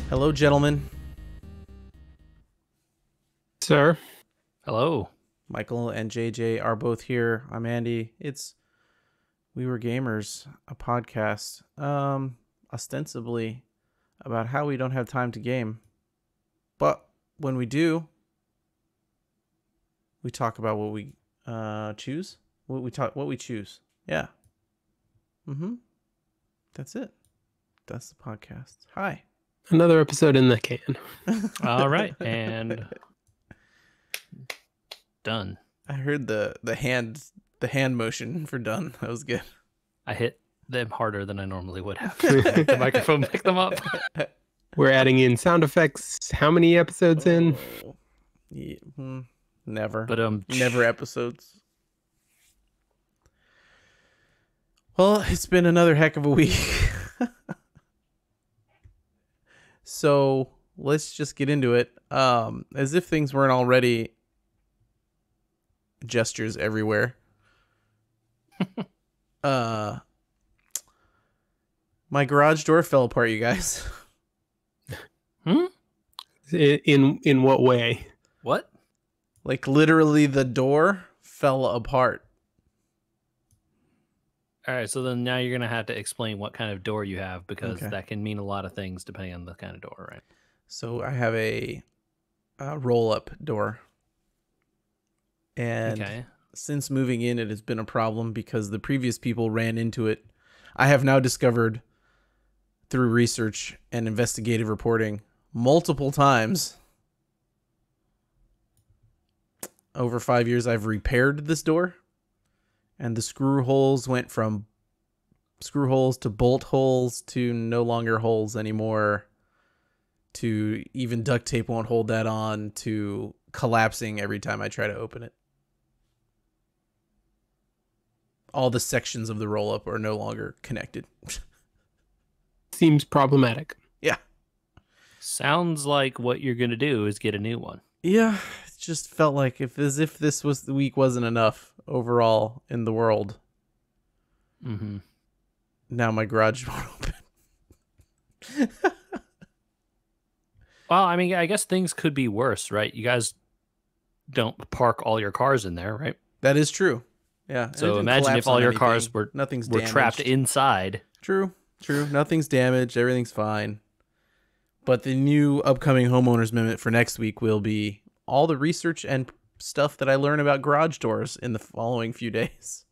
Hello, gentlemen. Sir. Hello. Michael and JJ are both here. I'm Andy. It's We Were Gamers, a podcast, ostensibly about how we don't have time to game. But when we do, we talk about what we choose. What we choose. Yeah. That's it. That's the podcast. Hi. Another episode in the can. All right, and done. I heard the hand motion for done. That was good. I hit them harder than I normally would have. The microphone picked them up. We're adding in sound effects. How many episodes in? Yeah, never. But never episodes. Well, it's been another heck of a week. So let's just get into it. As if things weren't already gestures everywhere. My garage door fell apart, you guys. In what way? What? Like literally the door fell apart. All right, so then now you're going to have to explain what kind of door you have, because Okay. that can mean a lot of things depending on the kind of door, right? So I have a roll-up door. And Okay. since moving in, it has been a problem because the previous people ran into it. I have now discovered through research and investigative reporting multiple times over 5 years I've repaired this door, and the screw holes went from screw holes to bolt holes to no longer holes anymore, to even duct tape won't hold that on, to collapsing every time I try to open it. All the sections of the roll-up are no longer connected. Seems problematic. Yeah. Sounds like what you're going to do is get a new one. Yeah, it just felt like as if this was the week wasn't enough overall in the world. Mm-hmm. Now my garage won't open. Well, I mean, I guess things could be worse, right? You guys don't park all your cars in there, right? That is true. Yeah. and it So didn't imagine collapse if all on your anything. cars were damaged. trapped inside. True. Nothing's damaged. Everything's fine. But the new upcoming homeowners amendment for next week will be all the research and stuff that I learn about garage doors in the following few days.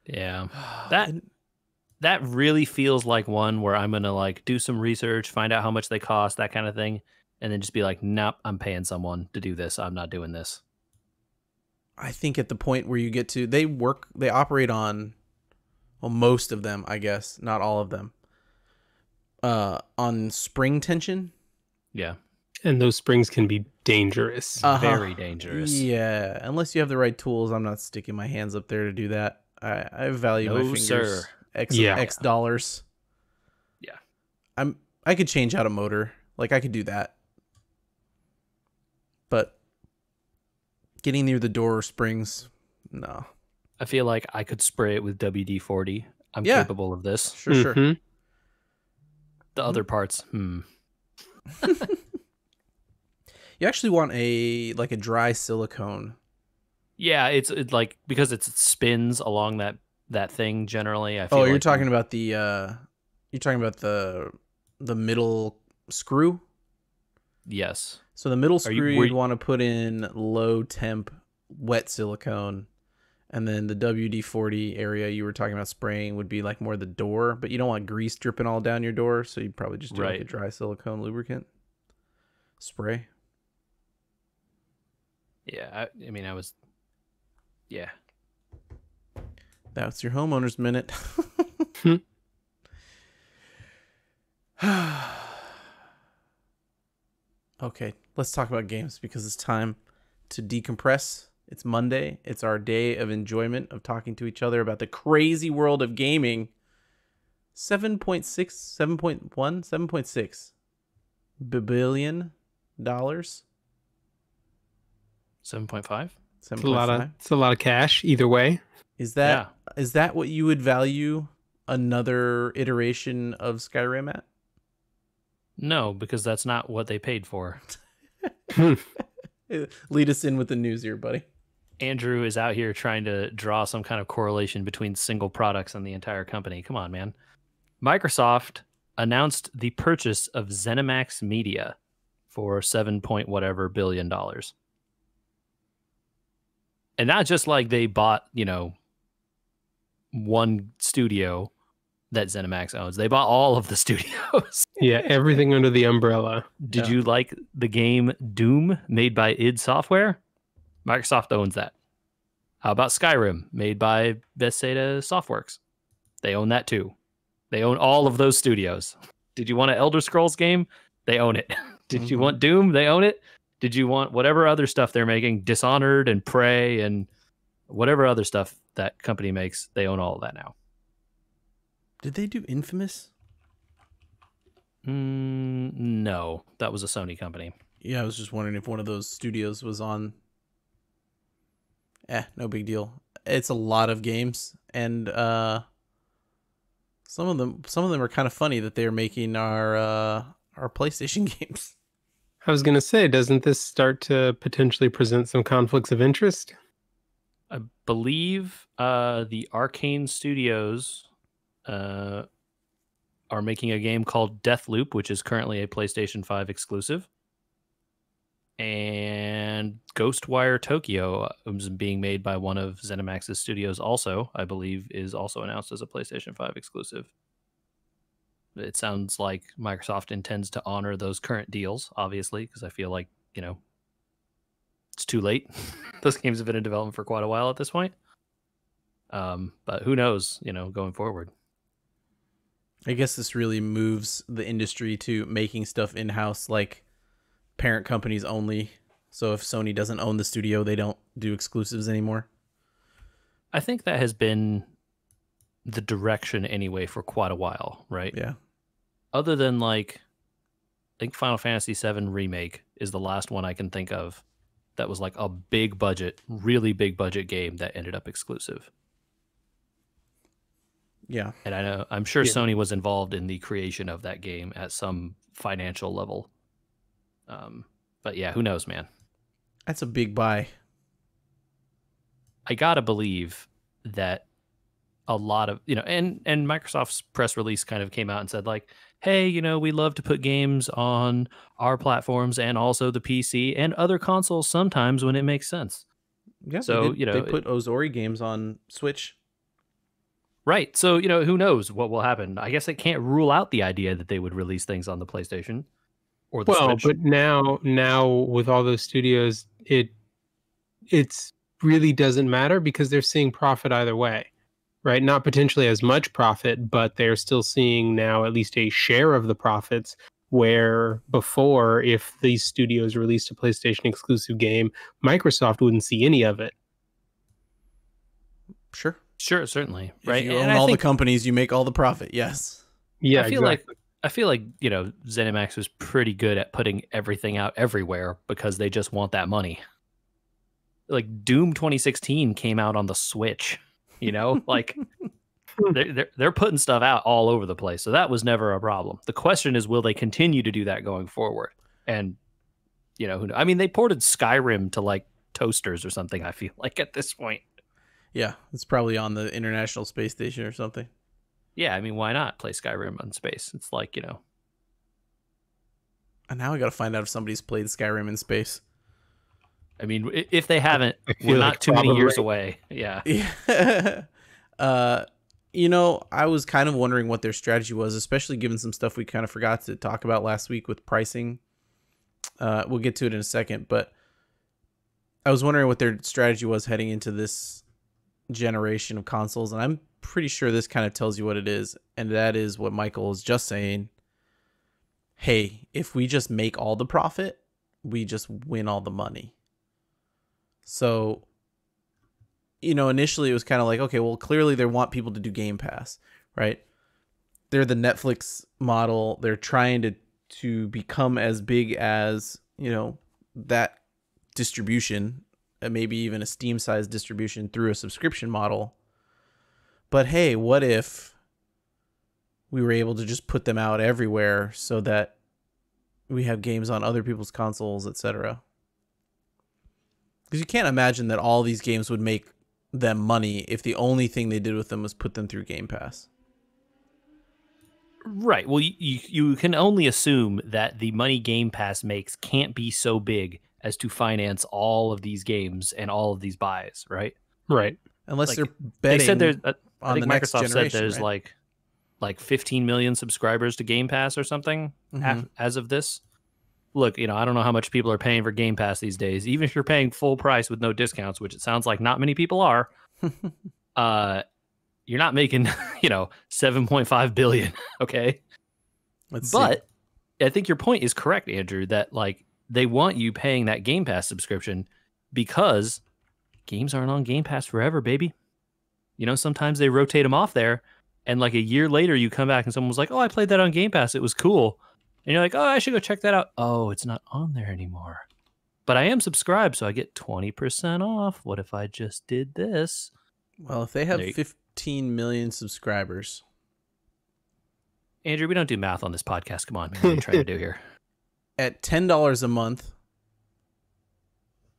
Yeah. That really feels like one where I'm going to like do some research, find out how much they cost, that kind of thing, and then just be like, nope, I'm paying someone to do this. I'm not doing this. I think at the point where you get to, they operate on, well, most of them, I guess, not all of them, on spring tension. Yeah. And those springs can be dangerous. Very dangerous. Yeah, unless you have the right tools, I'm not sticking my hands up there to do that. I value my No, fingers. sir. X dollars. Yeah. I could change out a motor. Like, I could do that. But getting near the door or springs, no. I feel like I could spray it with WD-40. I'm Yeah. capable of this. Sure. Mhm. The other parts, You actually want a dry silicone. Yeah, it's like, because it spins along that thing generally. I feel Oh, you're like talking about the middle screw? Yes. So the middle Are you- screw were you'd you- want to put in low temp wet silicone, and then the WD-40 area you were talking about spraying would be like more the door, but you don't want grease dripping all down your door, so you'd probably just do like a Right. dry silicone lubricant spray. Yeah, yeah. That's your homeowner's minute. Okay, let's talk about games because it's time to decompress. It's Monday. It's our day of enjoyment of talking to each other about the crazy world of gaming. 7.6, 7.1, 7.6 billion dollars. 7.5? It's a lot of cash either way. Is that what you would value another iteration of Skyrim at? No, because that's not what they paid for. Lead us in with the news here, buddy. Andrew is out here trying to draw some kind of correlation between single products and the entire company. Come on, man. Microsoft announced the purchase of ZeniMax Media for $7 billion. And not just like they bought, one studio that ZeniMax owns. They bought all of the studios. Yeah, everything under the umbrella. Did you like the game Doom made by id Software? Microsoft owns that. How about Skyrim made by Bethesda Softworks? They own that too. They own all of those studios. Did you want an Elder Scrolls game? They own it. Did you want Doom? They own it. Did you want whatever other stuff they're making, Dishonored and Prey and whatever other stuff that company makes, they own all of that now. Did they do Infamous? No, that was a Sony company. Yeah, I was just wondering if one of those studios was on. No big deal. It's a lot of games, and some of them are kind of funny that they're making our PlayStation games. I was going to say, doesn't this start to potentially present some conflicts of interest? I believe the Arcane Studios are making a game called Deathloop, which is currently a PlayStation 5 exclusive. And Ghostwire Tokyo is being made by one of ZeniMax's studios also, I believe, is also announced as a PlayStation 5 exclusive. It sounds like Microsoft intends to honor those current deals, obviously, because I feel like, it's too late. Those games have been in development for quite a while at this point. But who knows, going forward. I guess this really moves the industry to making stuff in-house, like parent companies only. So if Sony doesn't own the studio, they don't do exclusives anymore. I think that has been the direction anyway for quite a while, right? Yeah. Other than I think Final Fantasy VII Remake is the last one I can think of that was like a big budget, really big budget game that ended up exclusive. Yeah. And I'm sure Sony was involved in the creation of that game at some financial level. But yeah, who knows, man? That's a big buy. I gotta believe that a lot of, and Microsoft's press release kind of came out and said hey, we love to put games on our platforms and also the PC and other consoles sometimes when it makes sense. Yeah. So, they put Ozori games on Switch. Right. So, who knows what will happen? I guess I can't rule out the idea that they would release things on the PlayStation or the Switch. But now with all those studios, it's really doesn't matter because they're seeing profit either way, right? Not potentially as much profit, but they're still seeing now at least a share of the profits, where before, if these studios released a PlayStation exclusive game, Microsoft wouldn't see any of it. Sure, certainly. Right. If you own all the companies, you make all the profit. Yes. Yeah, I feel like ZeniMax was pretty good at putting everything out everywhere because they just want that money. Like Doom 2016 came out on the Switch, they're putting stuff out all over the place. So that was never a problem. The question is, will they continue to do that going forward? And they ported Skyrim to toasters or something, I feel like at this point. Yeah, it's probably on the International Space Station or something. Yeah, why not play Skyrim on space? It's And now I got to find out if somebody's played Skyrim in space. If they haven't, we're not too many years away. Yeah. I was kind of wondering what their strategy was, especially given some stuff we kind of forgot to talk about last week with pricing. We'll get to it in a second, but I was wondering what their strategy was heading into this generation of consoles, and I'm pretty sure this kind of tells you what it is, and that is what Michael was just saying. Hey, if we just make all the profit, we just win all the money. So, initially it was kind of okay, well, clearly they want people to do Game Pass, right? They're the Netflix model. They're trying to become as big as, that distribution, maybe even a Steam-sized distribution through a subscription model. But hey, what if we were able to just put them out everywhere so that We have games on other people's consoles, etc. Because you can't imagine that all these games would make them money if the only thing they did with them was put them through Game Pass. Right. Well, you can only assume that the money Game Pass makes can't be so big as to finance all of these games and all of these buys, right? Right. Unless Like, they're they betting said there's, I on think the next Microsoft said generation, there's right? like 15 million subscribers to Game Pass or something as of this. Look, I don't know how much people are paying for Game Pass these days. Even if you're paying full price with no discounts, which it sounds like not many people are, you're not making, 7.5 billion. Okay. But I think your point is correct, Andrew, that like they want you paying that Game Pass subscription because games aren't on Game Pass forever, baby. Sometimes they rotate them off there, and like a year later you come back and someone was like, "Oh, I played that on Game Pass. It was cool." And you're like, "Oh, I should go check that out." Oh, it's not on there anymore. But I am subscribed, so I get 20% off. What if I just did this? Well, if they have 15 million subscribers. Andrew, we don't do math on this podcast. Come on, man. What are you trying to do here? At $10 a month,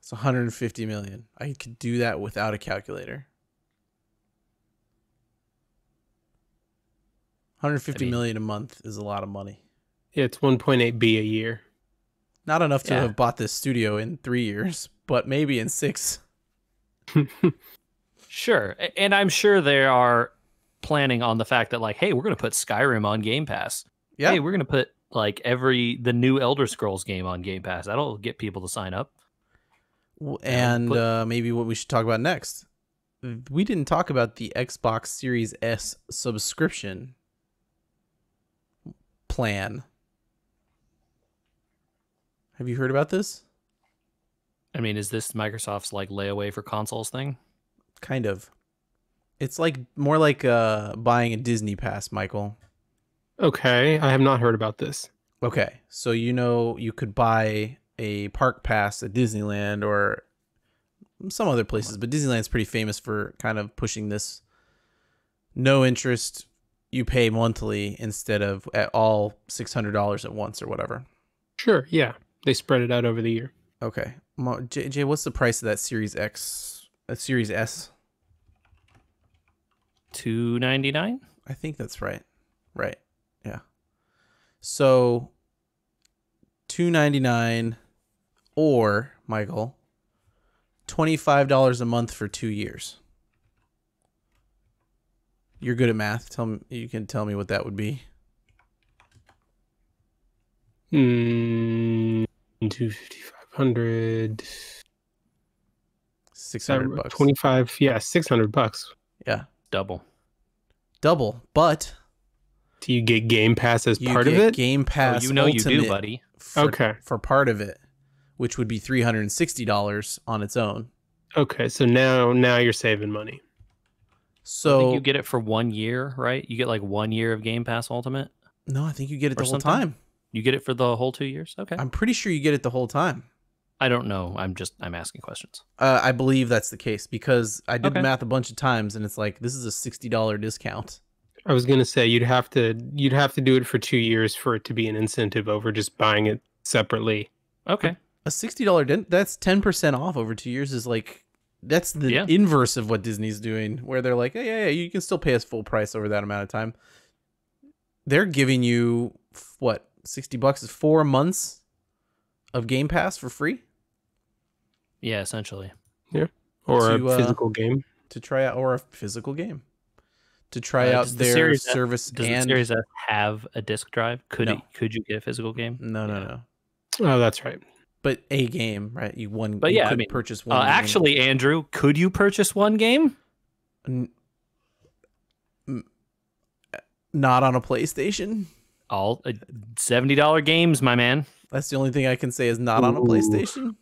it's 150 million. I could do that without a calculator. 150 million a month is a lot of money. Yeah, it's 1.8 B a year. Not enough to have bought this studio in 3 years, but maybe in 6. Sure. And I'm sure they are planning on the fact that like, hey, we're going to put Skyrim on Game Pass. Yeah. Hey, we're going to put like the new Elder Scrolls game on Game Pass. That'll get people to sign up. And maybe what we should talk about next. We didn't talk about the Xbox Series S subscription plan. Have you heard about this? I mean, is this Microsoft's like layaway for consoles thing? Kind of. It's like more like buying a Disney pass, Michael. Okay, I have not heard about this. Okay, so you could buy a park pass at Disneyland or some other places, but Disneyland's pretty famous for kind of pushing this no interest, you pay monthly instead of at all $600 at once or whatever. Sure, yeah. They spread it out over the year. Okay. Jay, what's the price of that Series S? $299? I think that's right. Right. Yeah. So $299 or, Michael, $25 a month for 2 years. You're good at math. You can tell me what that would be. 250, 500, $600. 25, yeah, $600. Yeah. Double. But do you get Game Pass as part of get it? Game Pass you do, buddy. For part of it, which would be $360 on its own. Okay, so now you're saving money. So I think you get it for 1 year, right? You get like 1 year of Game Pass Ultimate. No, I think you get it the whole something? time. You get it for the whole 2 years? Okay. I'm pretty sure you get it the whole time. I don't know. I'm asking questions. I believe that's the case because I did the math a bunch of times and it's like this is a $60 discount. I was gonna say you'd have to do it for 2 years for it to be an incentive over just buying it separately. Okay. A $60 that's 10% off over 2 years is like that's the inverse of what Disney's doing, where they're like, yeah, you can still pay us full price over that amount of time. They're giving you what, $60 is 4 months of Game Pass for free. Yeah, essentially. Yeah, or a physical game to try out, or a physical game to try out their service. Does the Series S have a disc drive? Could you get a physical game? No. Oh, that's right. But a game, right? You could purchase one. Actually, Andrew, could you purchase one game? Not on a PlayStation. All $70 games, my man. That's the only thing I can say is not on a PlayStation.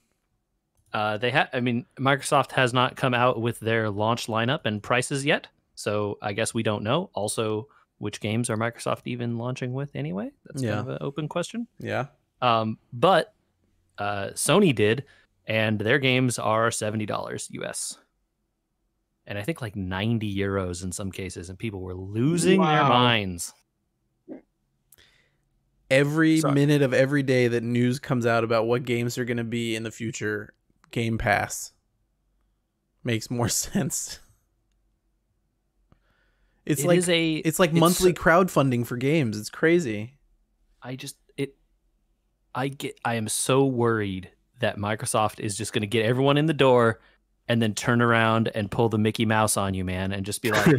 Microsoft has not come out with their launch lineup and prices yet, so I guess we don't know. Also, which games are Microsoft even launching with anyway? That's kind of an open question. Yeah. But Sony did, and their games are $70 US. And I think like 90 euros in some cases, and people were losing their minds. every So- minute of every day that news comes out about what games are going to be in the future, Game Pass makes more sense. It's like monthly crowdfunding for games. It's crazy. I am so worried that Microsoft is just going to get everyone in the door and then turn around and pull the Mickey Mouse on you, man, and just be like,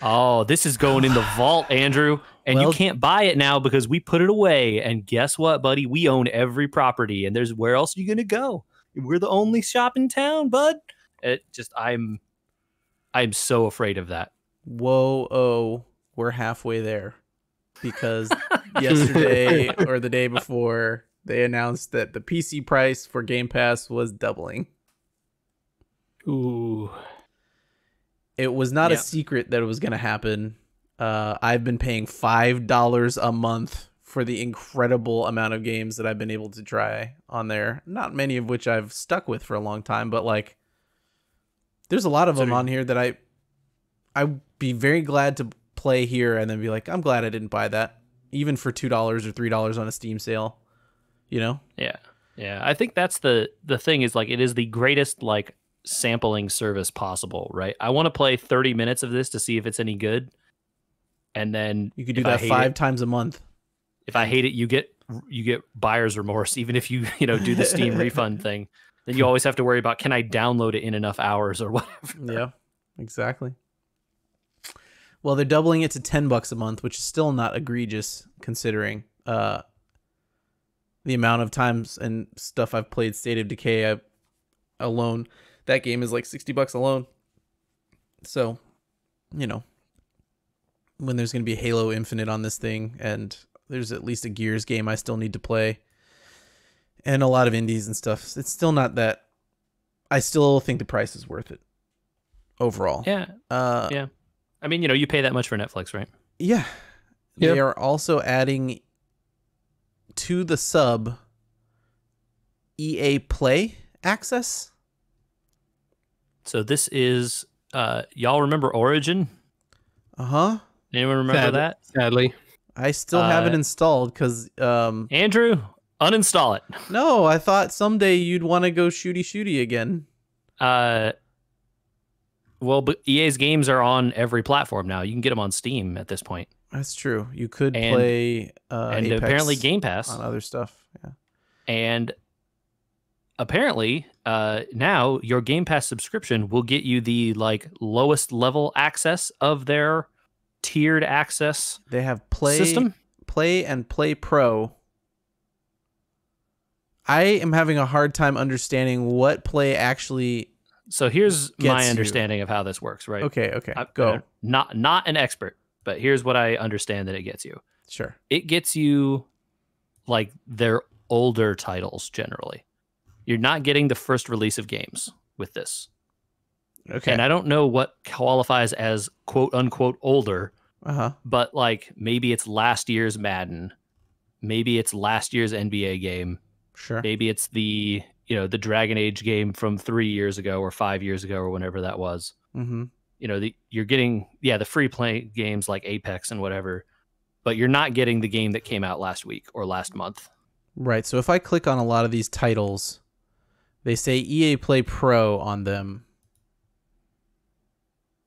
oh, this is going in the vault, Andrew, and you can't buy it now because we put it away. And guess what, buddy? We own every property, and where else are you going to go? We're the only shop in town, bud. I'm so afraid of that. Whoa, we're halfway there. Because yesterday or the day before, they announced that the PC price for Game Pass was doubling. Ooh. It was not a secret that it was going to happen. I've been paying $5 a month for the incredible amount of games that I've been able to try on there. Not many of which I've stuck with for a long time, but like, there's a lot of them on here that I'd be very glad to play here and then be like, I'm glad I didn't buy that, even for $2 or $3 on a Steam sale, you know? Yeah. I think that's the thing is like, it is the greatest like sampling service possible, right? I want to play 30 minutes of this to see if it's any good, and then you could do that 5 times a month. If I hate it, you get buyer's remorse, even if you do the Steam refund thing. Then you always have to worry about, can I download it in enough hours or whatever. Yeah, exactly. Well, they're doubling it to $10 a month, which is still not egregious considering the amount of times and stuff I've played State of Decay alone. That game is like $60 alone. So, when there's going to be Halo Infinite on this thing, and there's at least a Gears game I still need to play, and a lot of indies and stuff, it's still not that. I still think the price is worth it overall. Yeah. Yeah. I mean, you pay that much for Netflix, right? Yeah. They are also adding to the sub EA Play access. So this is, y'all remember Origin? Uh-huh. Anyone remember that? Sadly. I still have it installed because... Andrew, uninstall it. No, I thought someday you'd want to go shooty again. Well, but EA's games are on every platform now. You can get them on Steam at this point. That's true. You could play and Apex apparently Game Pass on other stuff. Yeah. And apparently now your Game Pass subscription will get you the like lowest level access of their tiered access. They have Play system. Play and Play Pro. I am having a hard time understanding what Play actually. So here's my understanding of how this works, right? Okay. Go. Not an expert, but here's what I understand that it gets you. Sure. It gets you like their older titles generally. You're not getting the first release of games with this. Okay. And I don't know what qualifies as quote unquote older. Uh-huh. But like maybe it's last year's Madden. Maybe it's last year's NBA game. Sure. Maybe it's the Dragon Age game from 3 years ago or 5 years ago or whenever that was. Mm-hmm. You're getting the free play games like Apex and whatever, but you're not getting the game that came out last week or last month. Right. So if I click on a lot of these titles, they say EA Play Pro on them.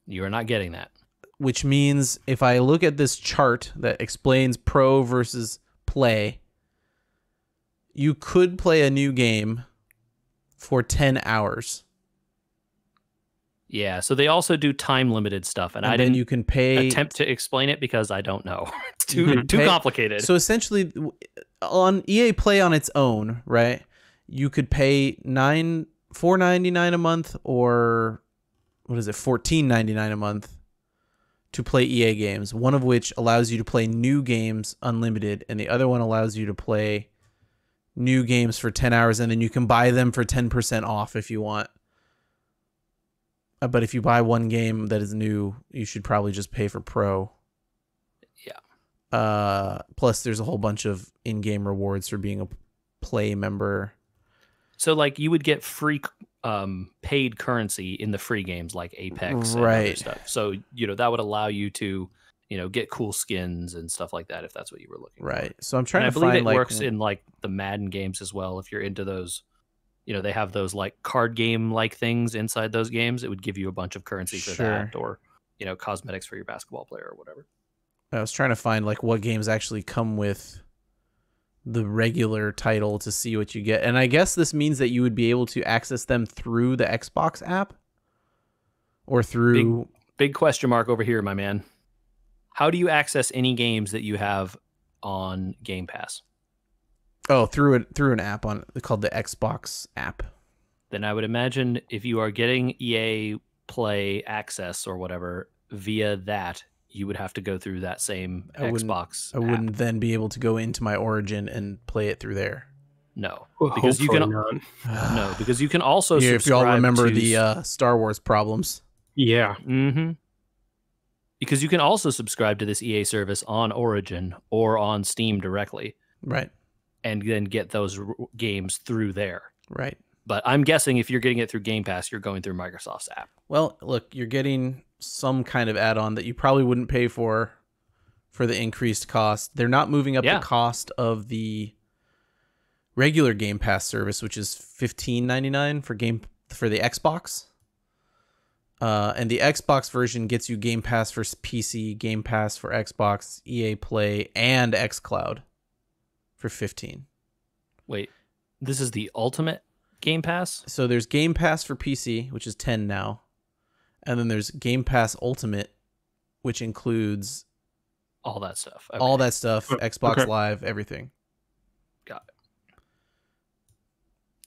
You are not getting that. Which means if I look at this chart that explains Pro versus Play, you could play a new game for 10 hours. Yeah, so they also do time-limited stuff, and I didn't you can pay... attempt to explain it because I don't know. It's too complicated. So essentially, on EA Play on its own, right, you could pay $4.99 a month or $14.99 a month to play EA games, one of which allows you to play new games unlimited, and the other one allows you to play new games for 10 hours, and then you can buy them for 10% off if you want. But if you buy one game that is new, you should probably just pay for Pro. Yeah. Plus, there's a whole bunch of in-game rewards for being a Play member. So, like, you would get free paid currency in the free games like Apex and other stuff. So, that would allow you to get cool skins and stuff like that if that's what you were looking for. Right. So I'm And trying I to believe find it like works in like the Madden games as well. If you're into those, they have those like card game like things inside those games. It would give you a bunch of currency for Sure. that, or cosmetics for your basketball player or whatever. I was trying to find like what games actually come with the regular title to see what you get. And I guess this means that you would be able to access them through the Xbox app or through big question mark over here, my man. How do you access any games that you have on Game Pass? Oh, through an app called the Xbox app. Then I would imagine if you are getting EA Play access or whatever via that, you would have to go through that same Xbox I wouldn't then be able to go into my Origin and play it through there. No, Well, because you can not. no, because you can also Yeah, if you all remember to the Star Wars problems. Yeah. Mm-hmm. Because you can also subscribe to this EA service on Origin or on Steam directly. Right. And then get those games through there. Right. But I'm guessing if you're getting it through Game Pass, you're going through Microsoft's app. Well, look, you're getting some kind of add-on that you probably wouldn't pay for the increased cost. They're not moving up the cost of the regular Game Pass service, which is $15.99 for the Xbox. And the Xbox version gets you Game Pass for PC, Game Pass for Xbox, EA Play, and xCloud for $15. Wait, this is the ultimate Game Pass? So there's Game Pass for PC, which is $10 now. And then there's Game Pass Ultimate, which includes all that stuff. Okay. All that stuff, Xbox Okay. Live, everything. Got it.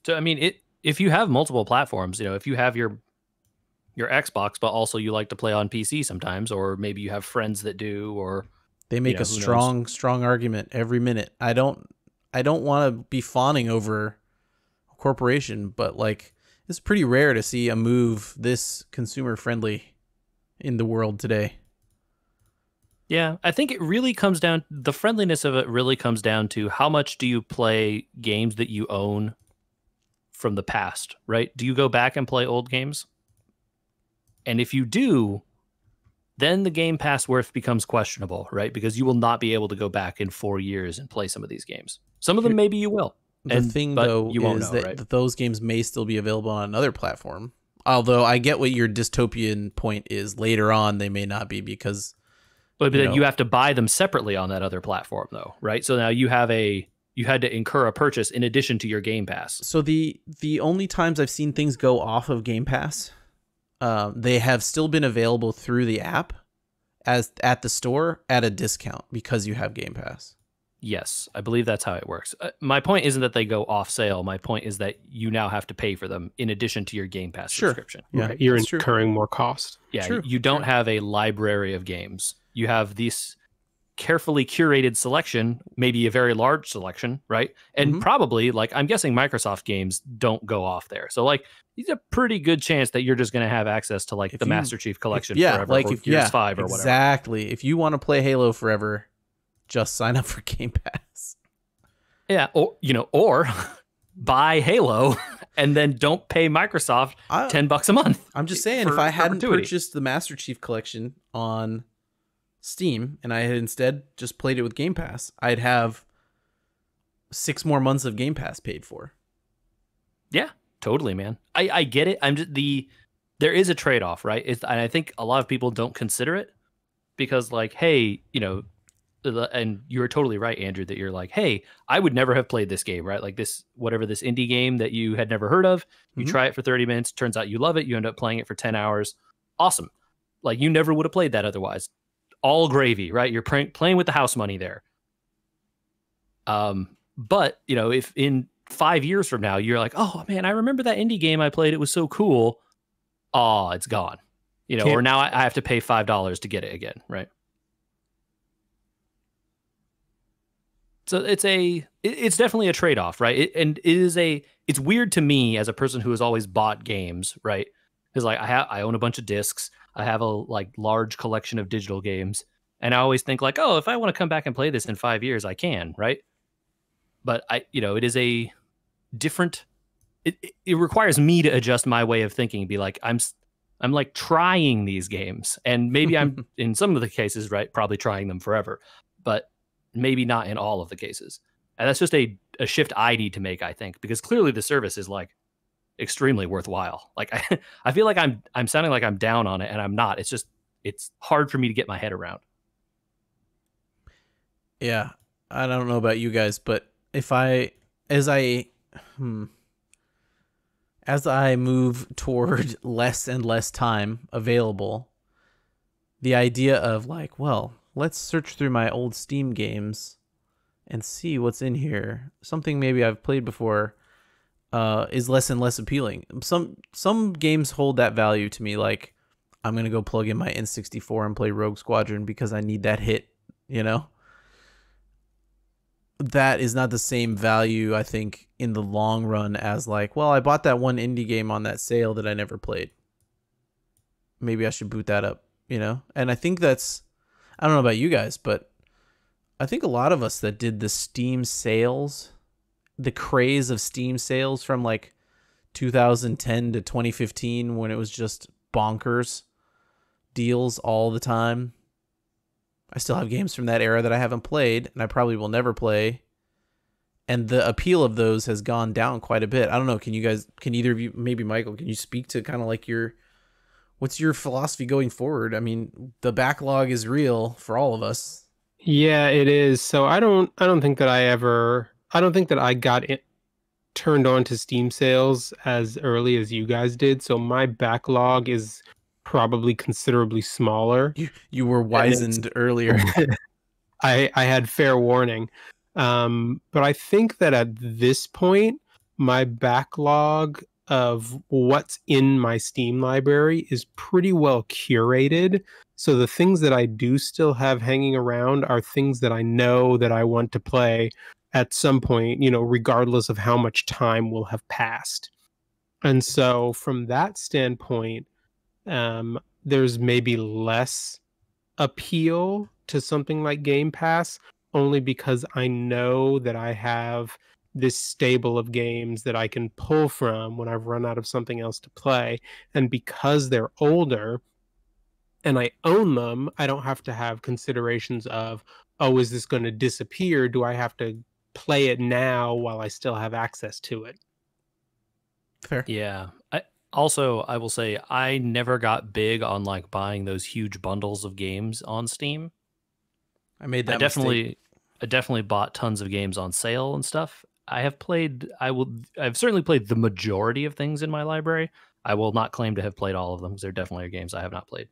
So I mean, if you have multiple platforms, if you have your Xbox, but also you like to play on PC sometimes, or maybe you have friends that do, or they make a strong argument every minute. I don't want to be fawning over a corporation, but like it's pretty rare to see a move this consumer friendly in the world today. Yeah, I think it really comes down, the friendliness of it really comes down to how much do you play games that you own from the past, right? Do you go back and play old games? And if you do, then the Game Pass worth becomes questionable, right? Because you will not be able to go back in 4 years and play some of these games. Some of them maybe you will. The thing, though, you won't is know, that those games may still be available on another platform. Although I get what your dystopian point is. Later on, they may not be because... But then you have to buy them separately on that other platform, though, right? So now you had to incur a purchase in addition to your Game Pass. So the only times I've seen things go off of Game Pass, they have still been available through the app as at the store at a discount because you have Game Pass. Yes, I believe that's how it works. My point isn't that they go off sale. My point is that you now have to pay for them in addition to your Game Pass subscription. Yeah, right. You're incurring more cost. Yeah, you don't have a library of games. You have this carefully curated selection, maybe a very large selection, right? And probably, like, I'm guessing Microsoft games don't go off there. So, like, there's a pretty good chance that you're just going to have access to, like, the Master Chief Collection forever, or Gears 5 or whatever. Exactly. If you want to play Halo forever, just sign up for Game Pass. Yeah, or buy Halo and then don't pay Microsoft $10 a month. I'm just saying, if I hadn't purchased the Master Chief Collection on Steam and I had instead just played it with Game Pass, I'd have 6 more months of Game Pass paid for. Yeah, totally, man. I get it. There is a trade-off, right? And I think a lot of people don't consider it because, like, hey, and you're totally right, Andrew, that you're like, hey, I would never have played this game, right? Like this indie game that you had never heard of. You try it for 30 minutes. Turns out you love it. You end up playing it for 10 hours. Awesome. Like you never would have played that otherwise. All gravy, right? You're playing with the house money there. But if in 5 years from now, you're like, oh man, I remember that indie game I played. It was so cool. Oh, it's gone. Or now I have to pay $5 to get it again, right? So it's definitely a trade-off, right? It's weird to me as a person who has always bought games, right? Because like I own a bunch of discs, I have a large collection of digital games, and I always think like, oh, if I want to come back and play this in 5 years, I can, right? But it is a different. It requires me to adjust my way of thinking, be like, I'm I'm like trying these games, and maybe I'm in some of the cases, right, probably trying them forever, but maybe not in all of the cases. And that's just a shift I need to make, I think, because clearly the service is like extremely worthwhile. Like I feel like I'm sounding like I'm down on it, and I'm not. It's just it's hard for me to get my head around. Yeah, I don't know about you guys, but if I as I as I move toward less and less time available, the idea of like, well, let's search through my old Steam games and see what's in here, something maybe I've played before, is less and less appealing. Some games hold that value to me, like I'm gonna go plug in my N64 and play Rogue Squadron because I need that hit, you know? That is not the same value, I think, in the long run as like, well, I bought that one indie game on that sale that I never played. Maybe I should boot that up, you know? And I think that's, I don't know about you guys, but I think a lot of us that did the Steam sales, the craze of Steam sales from like 2010 to 2015 when it was just bonkers deals all the time. I still have games from that era that I haven't played, and I probably will never play. And the appeal of those has gone down quite a bit. I don't know. Can either of you, maybe Michael, can you speak to kind of like what's your philosophy going forward? I mean, the backlog is real for all of us. Yeah, it is. So I don't think that I got turned on to Steam sales as early as you guys did. So my backlog is probably considerably smaller. You were wizened earlier. I had fair warning. But I think that at this point, my backlog of what's in my Steam library is pretty well curated. So the things that I do still have hanging around are things that I know that I want to play at some point, you know, regardless of how much time will have passed. And so from that standpoint, there's maybe less appeal to something like Game Pass, only because I know that I have this stable of games that I can pull from when I've run out of something else to play. And because they're older and I own them, I don't have to have considerations of, oh, is this going to disappear? Do I have to play it now while I still have access to it? Fair. Yeah. I will say I never got big on like buying those huge bundles of games on Steam. I made that I definitely bought tons of games on sale and stuff. I've certainly played the majority of things in my library. I will not claim to have played all of them because there definitely are games I have not played.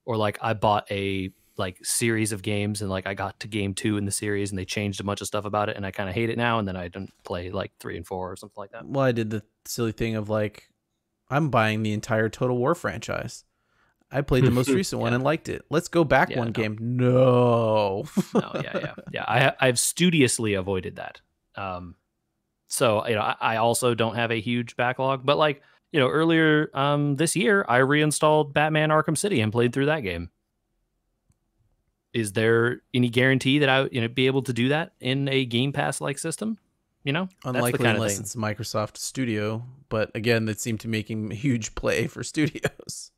Or like I bought a like series of games and like I got to game 2 in the series and they changed a bunch of stuff about it and I kind of hate it now, and then I didn't play like 3 and 4 or something like that. Well, I did the silly thing of like, I'm buying the entire Total War franchise. I played the most recent one and liked it. Let's go back one game. No. I've studiously avoided that. So you know, I also don't have a huge backlog, but like, you know, earlier this year, I reinstalled Batman Arkham City and played through that game. Is there any guarantee that I be able to do that in a Game Pass like system? You know, unlikely unless it's Microsoft Studio. But again, that seemed to making a huge play for studios.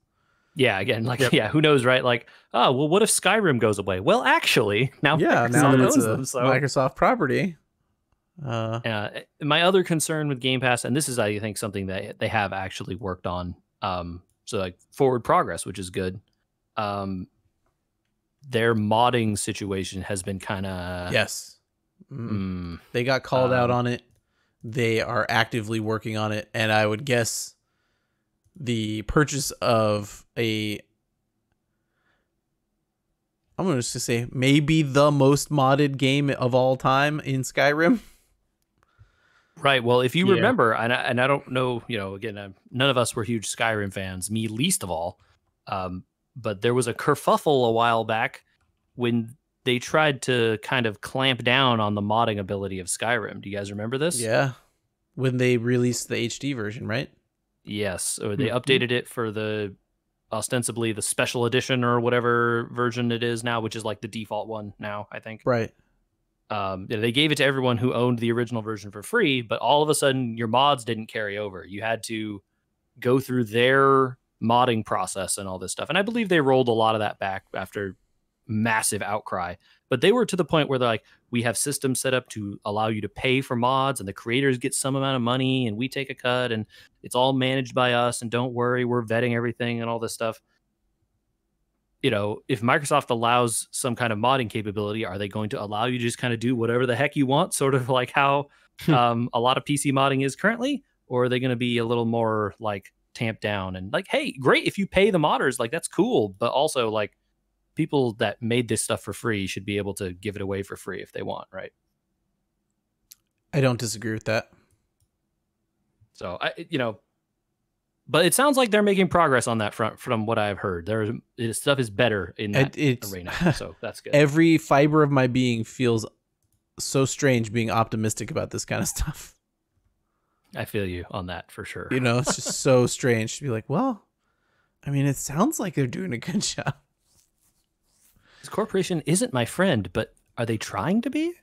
Yeah, again, like, who knows, right? Like, oh, well, what if Skyrim goes away? Well, actually, now Microsoft owns them, so Microsoft property. My other concern with Game Pass, and this is, I think, something that they have actually worked on, so like forward progress, which is good. Their modding situation has been kind of... Yes. They got called out on it. They are actively working on it, and I would guess the purchase of I'm going to say maybe the most modded game of all time in Skyrim. Right. Well, if you remember, and I don't know, you know, again, none of us were huge Skyrim fans, me least of all. But there was a kerfuffle a while back when they tried to kind of clamp down on the modding ability of Skyrim. Do you guys remember this? Yeah. When they released the HD version, right? Yes. Or they updated it for ostensibly the special edition or whatever version it is now, which is like the default one now, I think. Right. They gave it to everyone who owned the original version for free, but all of a sudden your mods didn't carry over. You had to go through their modding process and all this stuff. And I believe they rolled a lot of that back after massive outcry. But they were to the point where they're like, we have systems set up to allow you to pay for mods, and the creators get some amount of money, and we take a cut, and it's all managed by us. And don't worry, we're vetting everything and all this stuff. You know, if Microsoft allows some kind of modding capability, are they going to allow you to just kind of do whatever the heck you want, sort of like how a lot of PC modding is currently? Or are they going to be a little more like tamped down and like, hey, great, if you pay the modders, like that's cool, but also like people that made this stuff for free should be able to give it away for free if they want, right? I don't disagree with that. So but it sounds like they're making progress on that front from what I've heard. Stuff is better in that arena, so that's good. Every fiber of my being feels so strange being optimistic about this kind of stuff. I feel you on that for sure. You know, it's just so strange to be like, well, I mean, it sounds like they're doing a good job. This corporation isn't my friend, but are they trying to be?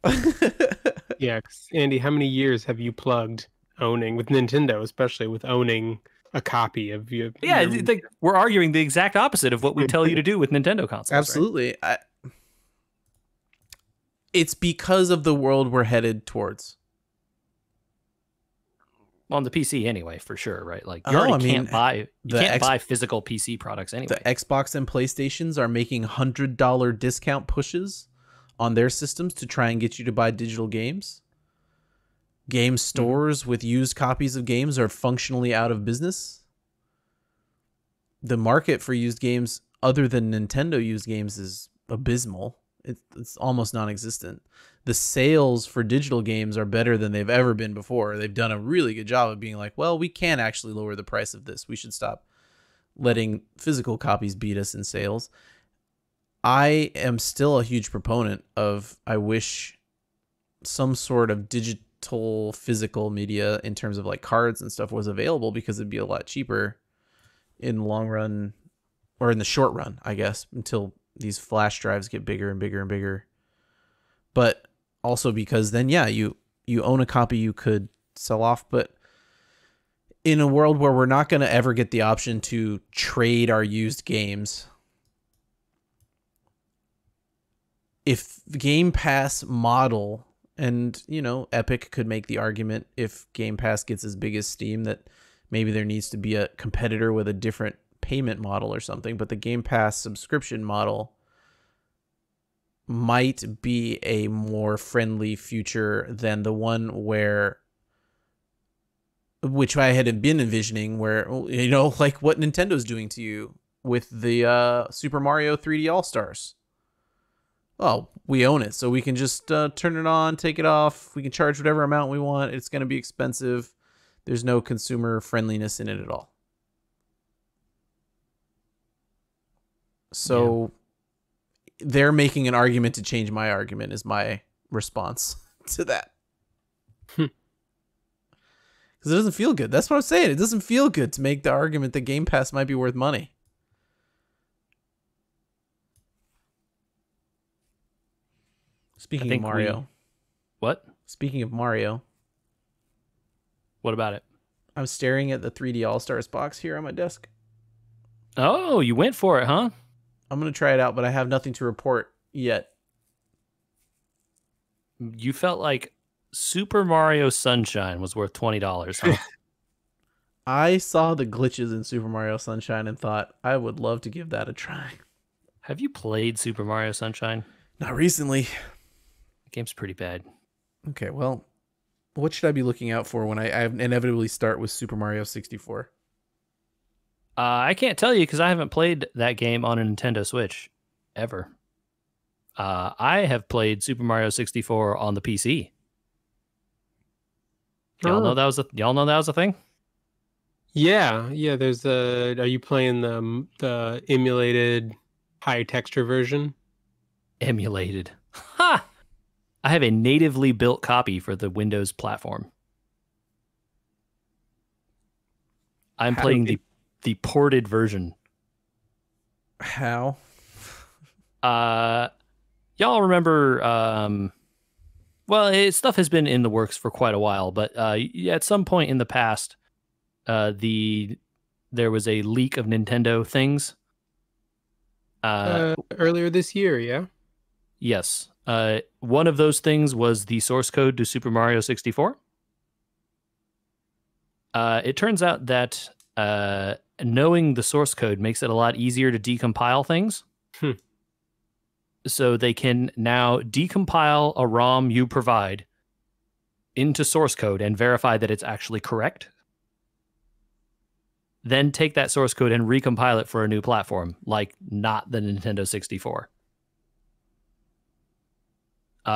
Yeah, Andy, how many years have you plugged owning with Nintendo, especially with owning a copy of your? Yeah, we're arguing the exact opposite of what we tell you to do with Nintendo consoles. Absolutely. Right? It's because of the world we're headed towards. On the PC anyway, for sure, right? Like you can't buy physical PC products anyway. The Xbox and PlayStations are making $100 discount pushes on their systems to try and get you to buy digital games. Game stores with used copies of games are functionally out of business. The market for used games, other than Nintendo used games, is abysmal. It's almost non-existent. The sales for digital games are better than they've ever been before. They've done a really good job of being like, well, we can actually lower the price of this. We should stop letting physical copies beat us in sales. I am still a huge proponent of, I wish some sort of digital physical media in terms of like cards and stuff was available, because it'd be a lot cheaper in the long run, or in the short run, I guess, until these flash drives get bigger and bigger and bigger. But also because then, yeah, you own a copy you could sell off. But in a world where we're not going to ever get the option to trade our used games, if the Game Pass model, and, you know, Epic could make the argument if Game Pass gets as big as Steam that maybe there needs to be a competitor with a different payment model or something, but the Game Pass subscription model might be a more friendly future than the one which I had been envisioning, where, you know, like what Nintendo's doing to you with the Super Mario 3D All-Stars. Oh, we own it, so we can just turn it on, take it off. We can charge whatever amount we want. It's going to be expensive. There's no consumer friendliness in it at all. So they're making an argument to change my argument, is my response to that. Because it doesn't feel good. That's what I'm saying. It doesn't feel good to make the argument that Game Pass might be worth money. Speaking of Mario. What? Speaking of Mario. What about it? I'm staring at the 3D All-Stars box here on my desk. Oh, you went for it, huh? I'm going to try it out, but I have nothing to report yet. You felt like Super Mario Sunshine was worth $20, huh? I saw the glitches in Super Mario Sunshine and thought, I would love to give that a try. Have you played Super Mario Sunshine? Not recently. The game's pretty bad. Okay, well, what should I be looking out for when I inevitably start with Super Mario 64? I can't tell you because I haven't played that game on a Nintendo Switch ever. I have played Super Mario 64 on the PC. Y'all know that was a thing? Yeah. There's are you playing the emulated high texture version? Emulated. Ha! I have a natively built copy for the Windows platform. I'm playing the ported version. How? Y'all remember? Stuff has been in the works for quite a while, but at some point in the past, the there was a leak of Nintendo things. Earlier this year, yeah. Yes. One of those things was the source code to Super Mario 64. It turns out that knowing the source code makes it a lot easier to decompile things. So they can now decompile a ROM you provide into source code and verify that it's actually correct. Then take that source code and recompile it for a new platform, like not the Nintendo 64.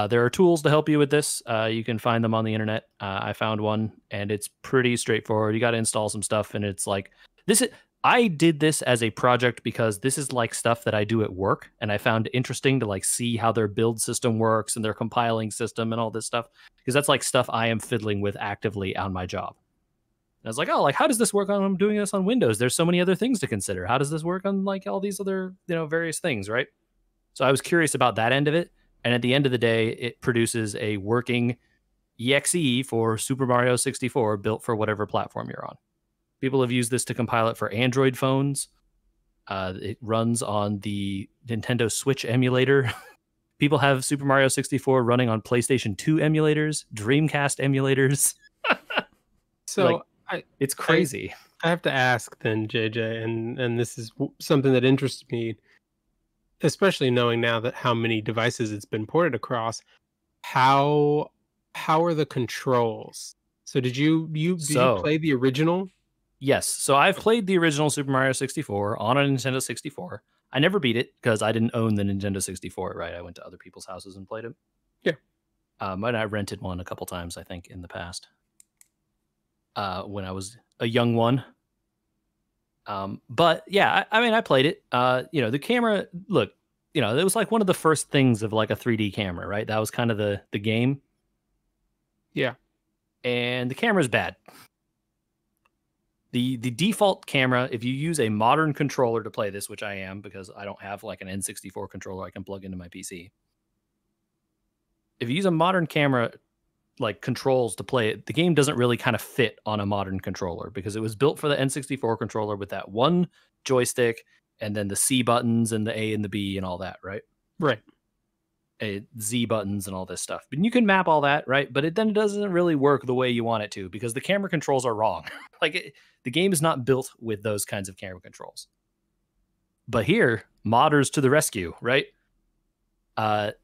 There are tools to help you with this. You can find them on the internet. I found one, and it's pretty straightforward. You got to install some stuff, and it's like this. I did this as a project because this is like stuff that I do at work, and I found it interesting to like see how their build system works and their compiling system and all this stuff, because that's like stuff I am fiddling with actively on my job. And I was like, oh, like how does this work on? I'm doing this on Windows. There's so many other things to consider. How does this work on like all these other various things, right? So I was curious about that end of it. And at the end of the day, it produces a working EXE for Super Mario 64 built for whatever platform you're on. People have used this to compile it for Android phones. It runs on the Nintendo Switch emulator. People have Super Mario 64 running on PlayStation 2 emulators, Dreamcast emulators. So it's crazy. I have to ask then, JJ, and this is something that interests me, especially knowing now that how many devices it's been ported across. How are the controls? So did you play the original? Yes. So I've played the original Super Mario 64 on a Nintendo 64. I never beat it because I didn't own the Nintendo 64, right? I went to other people's houses and played it. Yeah. And I rented one a couple times, I think, in the past. When I was a young one. But yeah, I mean, I played it. The camera, look, it was like one of the first things of like a 3D camera, right? That was kind of the game. Yeah. And the camera's bad. The default camera, if you use a modern controller to play this, which I am because I don't have like an N64 controller I can plug into my PC. If you use a modern camera like controls to play it, the game doesn't really kind of fit on a modern controller because it was built for the N64 controller with that one joystick and then the C buttons and the A and the B and all that, right? Right. Z buttons and all this stuff. But you can map all that, right? But it doesn't really work the way you want it to because the camera controls are wrong. The game is not built with those kinds of camera controls. But here, modders to the rescue, right?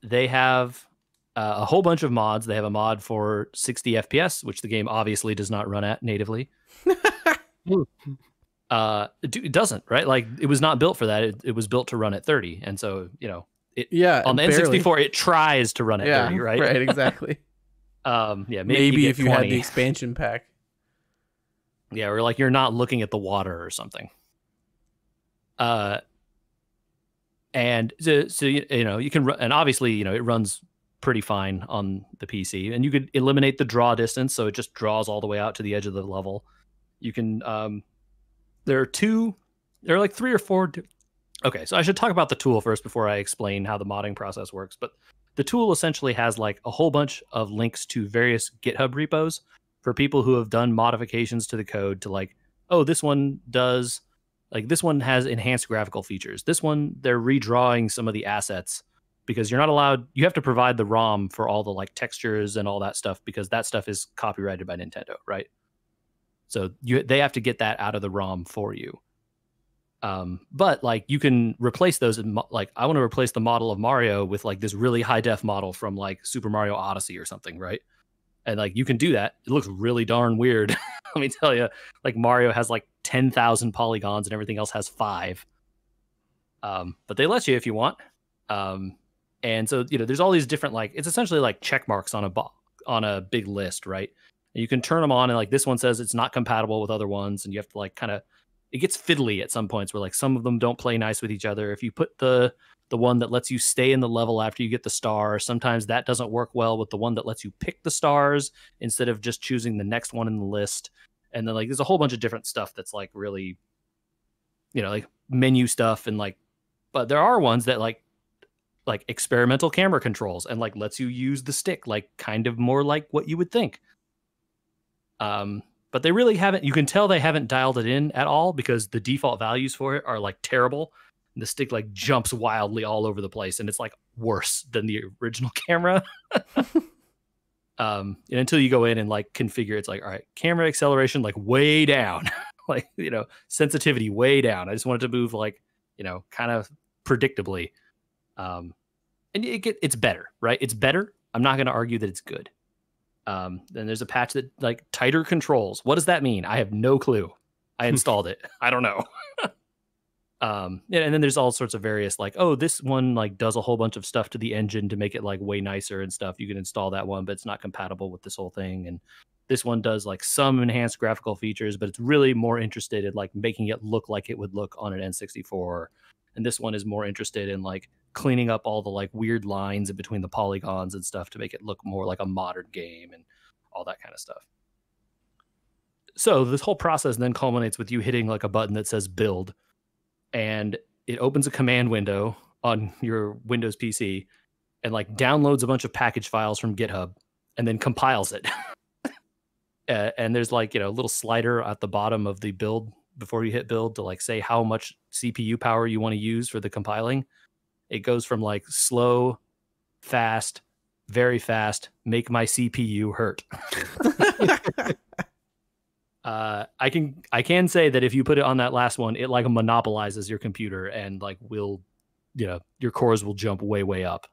They have a whole bunch of mods. They have a mod for 60 FPS, which the game obviously does not run at natively. It doesn't, right? Like it was not built for that. It was built to run at 30. And so, on the N64, it tries to run at 30, right? Right, exactly. Maybe if you had the expansion pack. Yeah, or like you're not looking at the water or something. And so you can run, and obviously, it runs pretty fine on the PC, and you could eliminate the draw distance, so it just draws all the way out to the edge of the level. You can, there are like 3 or 4. Okay, so I should talk about the tool first before I explain how the modding process works. But the tool essentially has like a whole bunch of links to various GitHub repos for people who have done modifications to the code to like, oh, this one does, like this one has enhanced graphical features. This one, they're redrawing some of the assets because you're not allowed, you have to provide the ROM for all the like textures and all that stuff because that stuff is copyrighted by Nintendo, right? So they have to get that out of the ROM for you. But like you can replace those, like I want to replace the model of Mario with like this really high def model from like Super Mario Odyssey or something, right? And like you can do that. It looks really darn weird. Let me tell you, like Mario has like 10,000 polygons and everything else has 5. But they let you if you want. And so there's all these different like it's essentially like check marks on a big list, right? And you can turn them on, and like this one says it's not compatible with other ones, and you have to like kind of. It gets fiddly at some points where like some of them don't play nice with each other. If you put the one that lets you stay in the level after you get the star, sometimes that doesn't work well with the one that lets you pick the stars instead of just choosing the next one in the list. And then like there's a whole bunch of different stuff that's like really, like menu stuff and like, but there are ones that like experimental camera controls and like lets you use the stick like kind of more like what you would think. But they really haven't. You can tell they haven't dialed it in at all because the default values for it are like terrible. And the stick like jumps wildly all over the place, and it's like worse than the original camera. And until you go in and like configure, it's like, all right, camera acceleration like way down, like, you know, sensitivity way down. I just wanted to move like, you know, kind of predictably. And it's better, right? It's better. I'm not going to argue that it's good. Then there's a patch that like tighter controls. What does that mean? I have no clue. I installed it. I don't know. And then there's all sorts of various like, oh, this one like does a whole bunch of stuff to the engine to make it like way nicer and stuff. You can install that one, but it's not compatible with this whole thing. And this one does like some enhanced graphical features, but it's really more interested in like making it look like it would look on an N64. And this one is more interested in like cleaning up all the like weird lines in between the polygons and stuff to make it look more like a modern game and all that kind of stuff. So this whole process then culminates with you hitting like a button that says build, and it opens a command window on your Windows PC and like downloads a bunch of package files from GitHub and then compiles it. And there's like, you know, a little slider at the bottom of the build before you hit build to like say how much CPU power you want to use for the compiling. It goes from like slow, fast, very fast, make my CPU hurt. I can say that if you put it on that last one, it like monopolizes your computer and like will, you know, your cores will jump way up.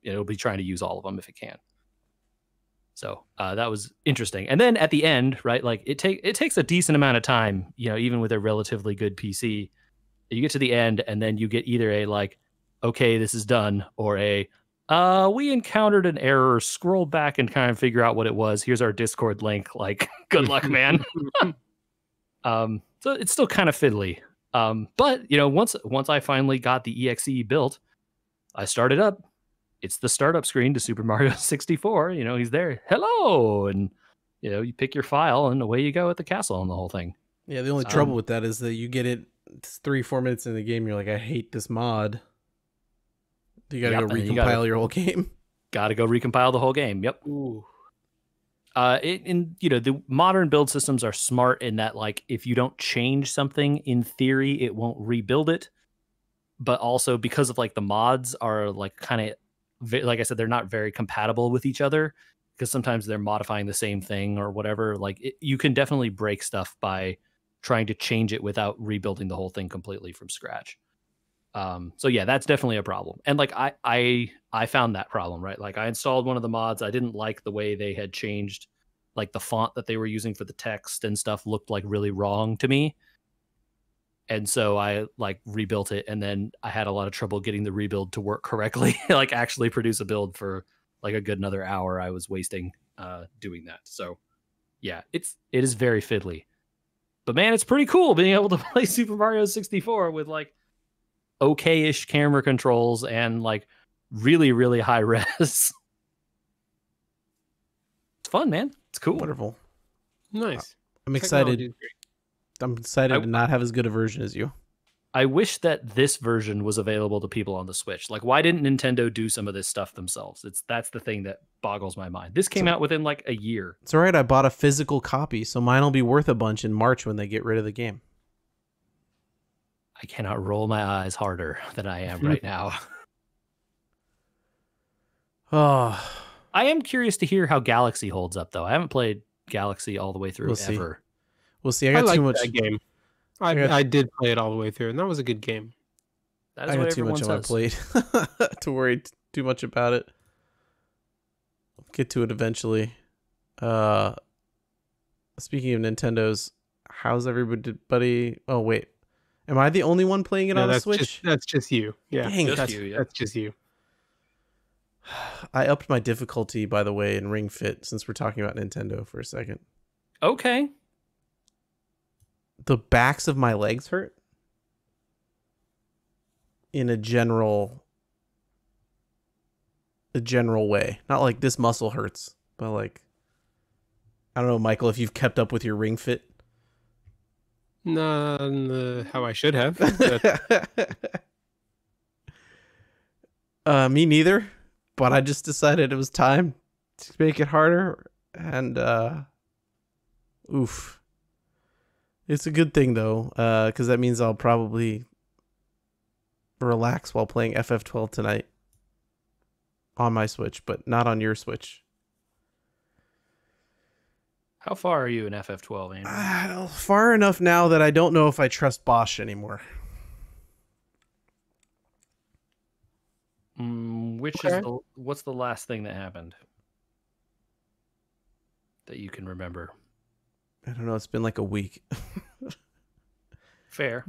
It'll be trying to use all of them if it can. So that was interesting. And then at the end, right, like it takes a decent amount of time, you know, even with a relatively good PC. You get to the end and then you get either a like, okay, this is done, or a we encountered an error, scroll back and kind of figure out what it was. Here's our Discord link. Like, good luck, man. So it's still kind of fiddly. But you know, once I finally got the EXE built, I started up. It's the startup screen to Super Mario 64. You know, he's there. Hello. And you know, you pick your file and away you go at the castle and the whole thing. Yeah, the only trouble with that is that you get it 3-4 minutes in the game, you're like, I hate this mod. You gotta go recompile your whole game. Gotta go recompile the whole game. Yep. Ooh. You know, the modern build systems are smart in that, like, if you don't change something, in theory, it won't rebuild it. But also because of like the mods are like kind of, like I said, they're not very compatible with each other because sometimes they're modifying the same thing or whatever. Like you can definitely break stuff by trying to change it without rebuilding the whole thing completely from scratch. So yeah, that's definitely a problem. And like I found that problem, right? Like I installed one of the mods. I didn't like the way they had changed, like the font that they were using for the text and stuff looked like really wrong to me. And so I like rebuilt it, and then I had a lot of trouble getting the rebuild to work correctly, like actually produce a build for like a good another hour I was wasting doing that. So yeah, it is very fiddly. But man, it's pretty cool being able to play Super Mario 64 with like okay-ish camera controls and like really, really high res. It's fun, man. It's cool. Wonderful. Nice. I'm excited. I'm excited to not have as good a version as you. I wish that this version was available to people on the Switch. Like, why didn't Nintendo do some of this stuff themselves? That's the thing that boggles my mind. This came out within like a year. It's all right. I bought a physical copy, so mine will be worth a bunch in March when they get rid of the game. I cannot roll my eyes harder than I am right now. Oh, I am curious to hear how Galaxy holds up, though. I haven't played Galaxy all the way through ever. We'll see. I got too much. That game. I did play it all the way through, and that was a good game. That is I what got too much on my plate to worry too much about it. I'll get to it eventually. Speaking of Nintendo's, how's everybody? Oh wait, am I the only one playing it on the Switch? That's just you. Yeah, Dang, just you. Yeah. That's just you. I upped my difficulty, by the way, in Ring Fit since we're talking about Nintendo for a second. Okay. The backs of my legs hurt in a general way. Not like this muscle hurts, but like, I don't know, Michael, if you've kept up with your Ring Fit. No, how I should have. Me neither, but I just decided it was time to make it harder, and Oof. It's a good thing though, because that means I'll probably relax while playing FF12 tonight on my Switch, but not on your Switch. How far are you in FF12, Andrew? Far enough now that I don't know if I trust Bosch anymore. What's the last thing that happened that you can remember? I don't know. It's been like a week. Fair.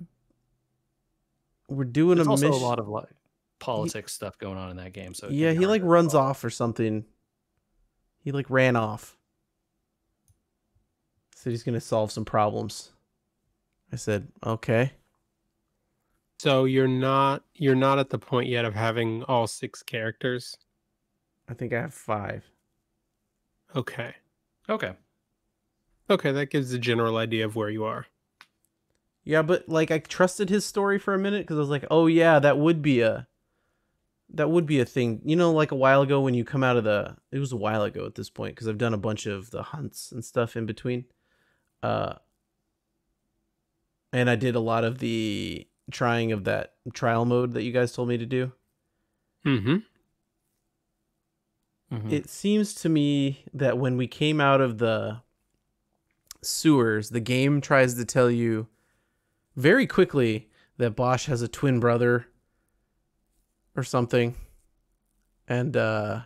We're doing There's a also mission. a lot of like politics stuff going on in that game. So yeah, he like runs off or something. He like ran off. Said he's gonna solve some problems. I said, okay. So you're not at the point yet of having all 6 characters? I think I have 5. Okay. Okay. Okay, that gives a general idea of where you are. Yeah, but like I trusted his story for a minute because I was like, oh yeah, that would be a thing. You know, like a while ago when you come out of it was a while ago at this point because I've done a bunch of the hunts and stuff in between. And I did a lot of the trying of that trial mode that you guys told me to do. Mm-hmm. It seems to me that when we came out of the sewers, the game tries to tell you very quickly that Bosch has a twin brother or something. And then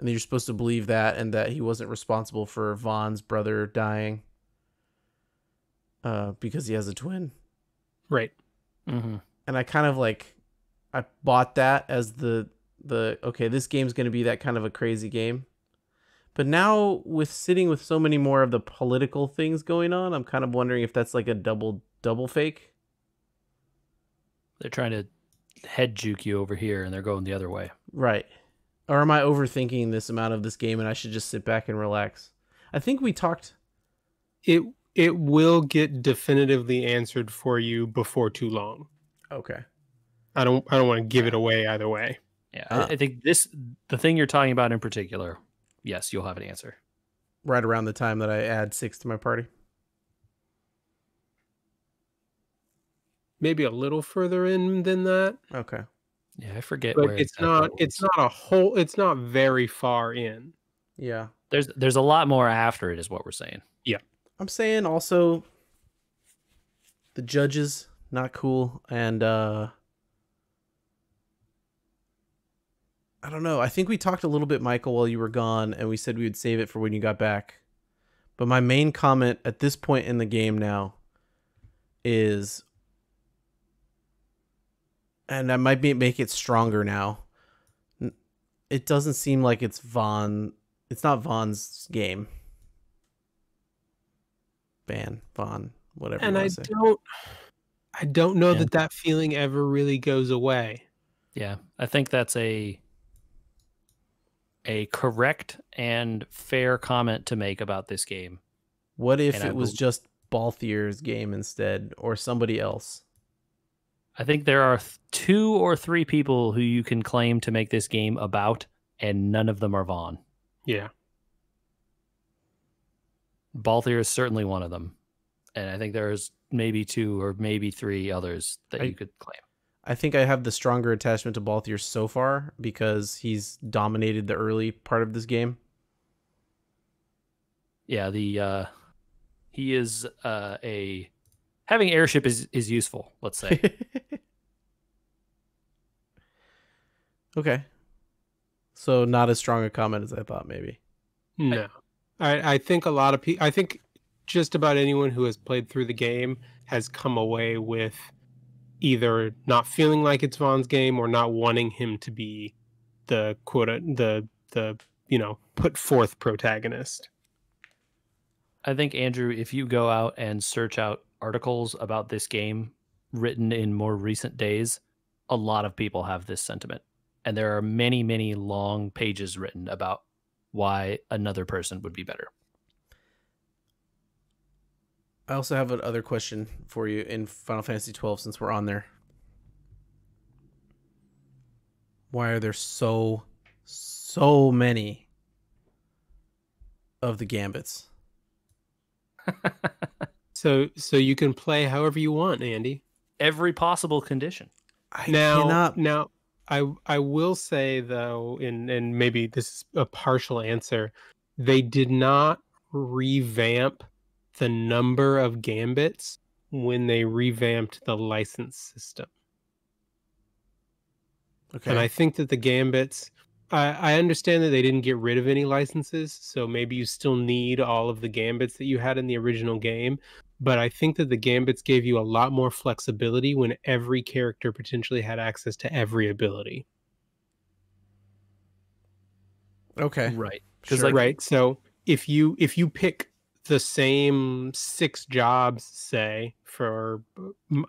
you're supposed to believe that and that he wasn't responsible for Vaughn's brother dying. Because he has a twin. Right. Mm-hmm. And I kind of like, I bought that as the okay, this game's going to be that kind of a crazy game. But now with sitting with so many more of the political things going on, I'm kind of wondering if that's like a double fake. They're trying to head juke you over here and they're going the other way. Right. Or am I overthinking this amount of this game and I should just sit back and relax? I think we talked. It will get definitively answered for you before too long. Okay. I don't want to give it away either way. Yeah, I think the thing you're talking about in particular, yes, you'll have an answer. Right around the time that I add 6 to my party. Maybe a little further in than that. Okay. Yeah, I forget But where it's not very far in. Yeah. There's a lot more after it is what we're saying. Yeah. I'm saying also the judges not cool and I don't know. I think we talked a little bit, Michael, while you were gone, and we said we would save it for when you got back. But my main comment at this point in the game now is, and I might make it stronger now. It doesn't seem like it's Vaughn. It's not Vaughn's game. Vaughn, whatever. And you want I don't know that feeling ever really goes away. Yeah, I think that's a correct and fair comment to make about this game. What if it was just Balthier's game instead, or somebody else? I think there are 2 or 3 people who you can claim to make this game about, and none of them are Vaughn. Yeah. Balthier is certainly one of them. And I think there's maybe 2 or maybe 3 others that you could claim. I think I have the stronger attachment to Balthier so far because he's dominated the early part of this game. Yeah, he is having airship is useful, let's say. Okay. So not as strong a comment as I thought maybe. No. I think a lot of people, I think just about anyone who has played through the game has come away with either not feeling like it's Vaughn's game or not wanting him to be the put forth protagonist. I think, Andrew, if you go out and search out articles about this game written in more recent days, a lot of people have this sentiment. And there are many, many long pages written about why another person would be better. I also have another question for you in Final Fantasy 12 since we're on there. Why are there so many of the gambits? So you can play however you want, Andy. Every possible condition. Now, I will say though, and maybe this is a partial answer, they did not revamp the number of gambits when they revamped the license system. Okay. And I think that the gambits, I understand that they didn't get rid of any licenses, so maybe you still need all of the gambits that you had in the original game. But I think that the gambits gave you a lot more flexibility when every character potentially had access to every ability. Okay. Right. Sure. Right. So if you pick the same 6 jobs, say, for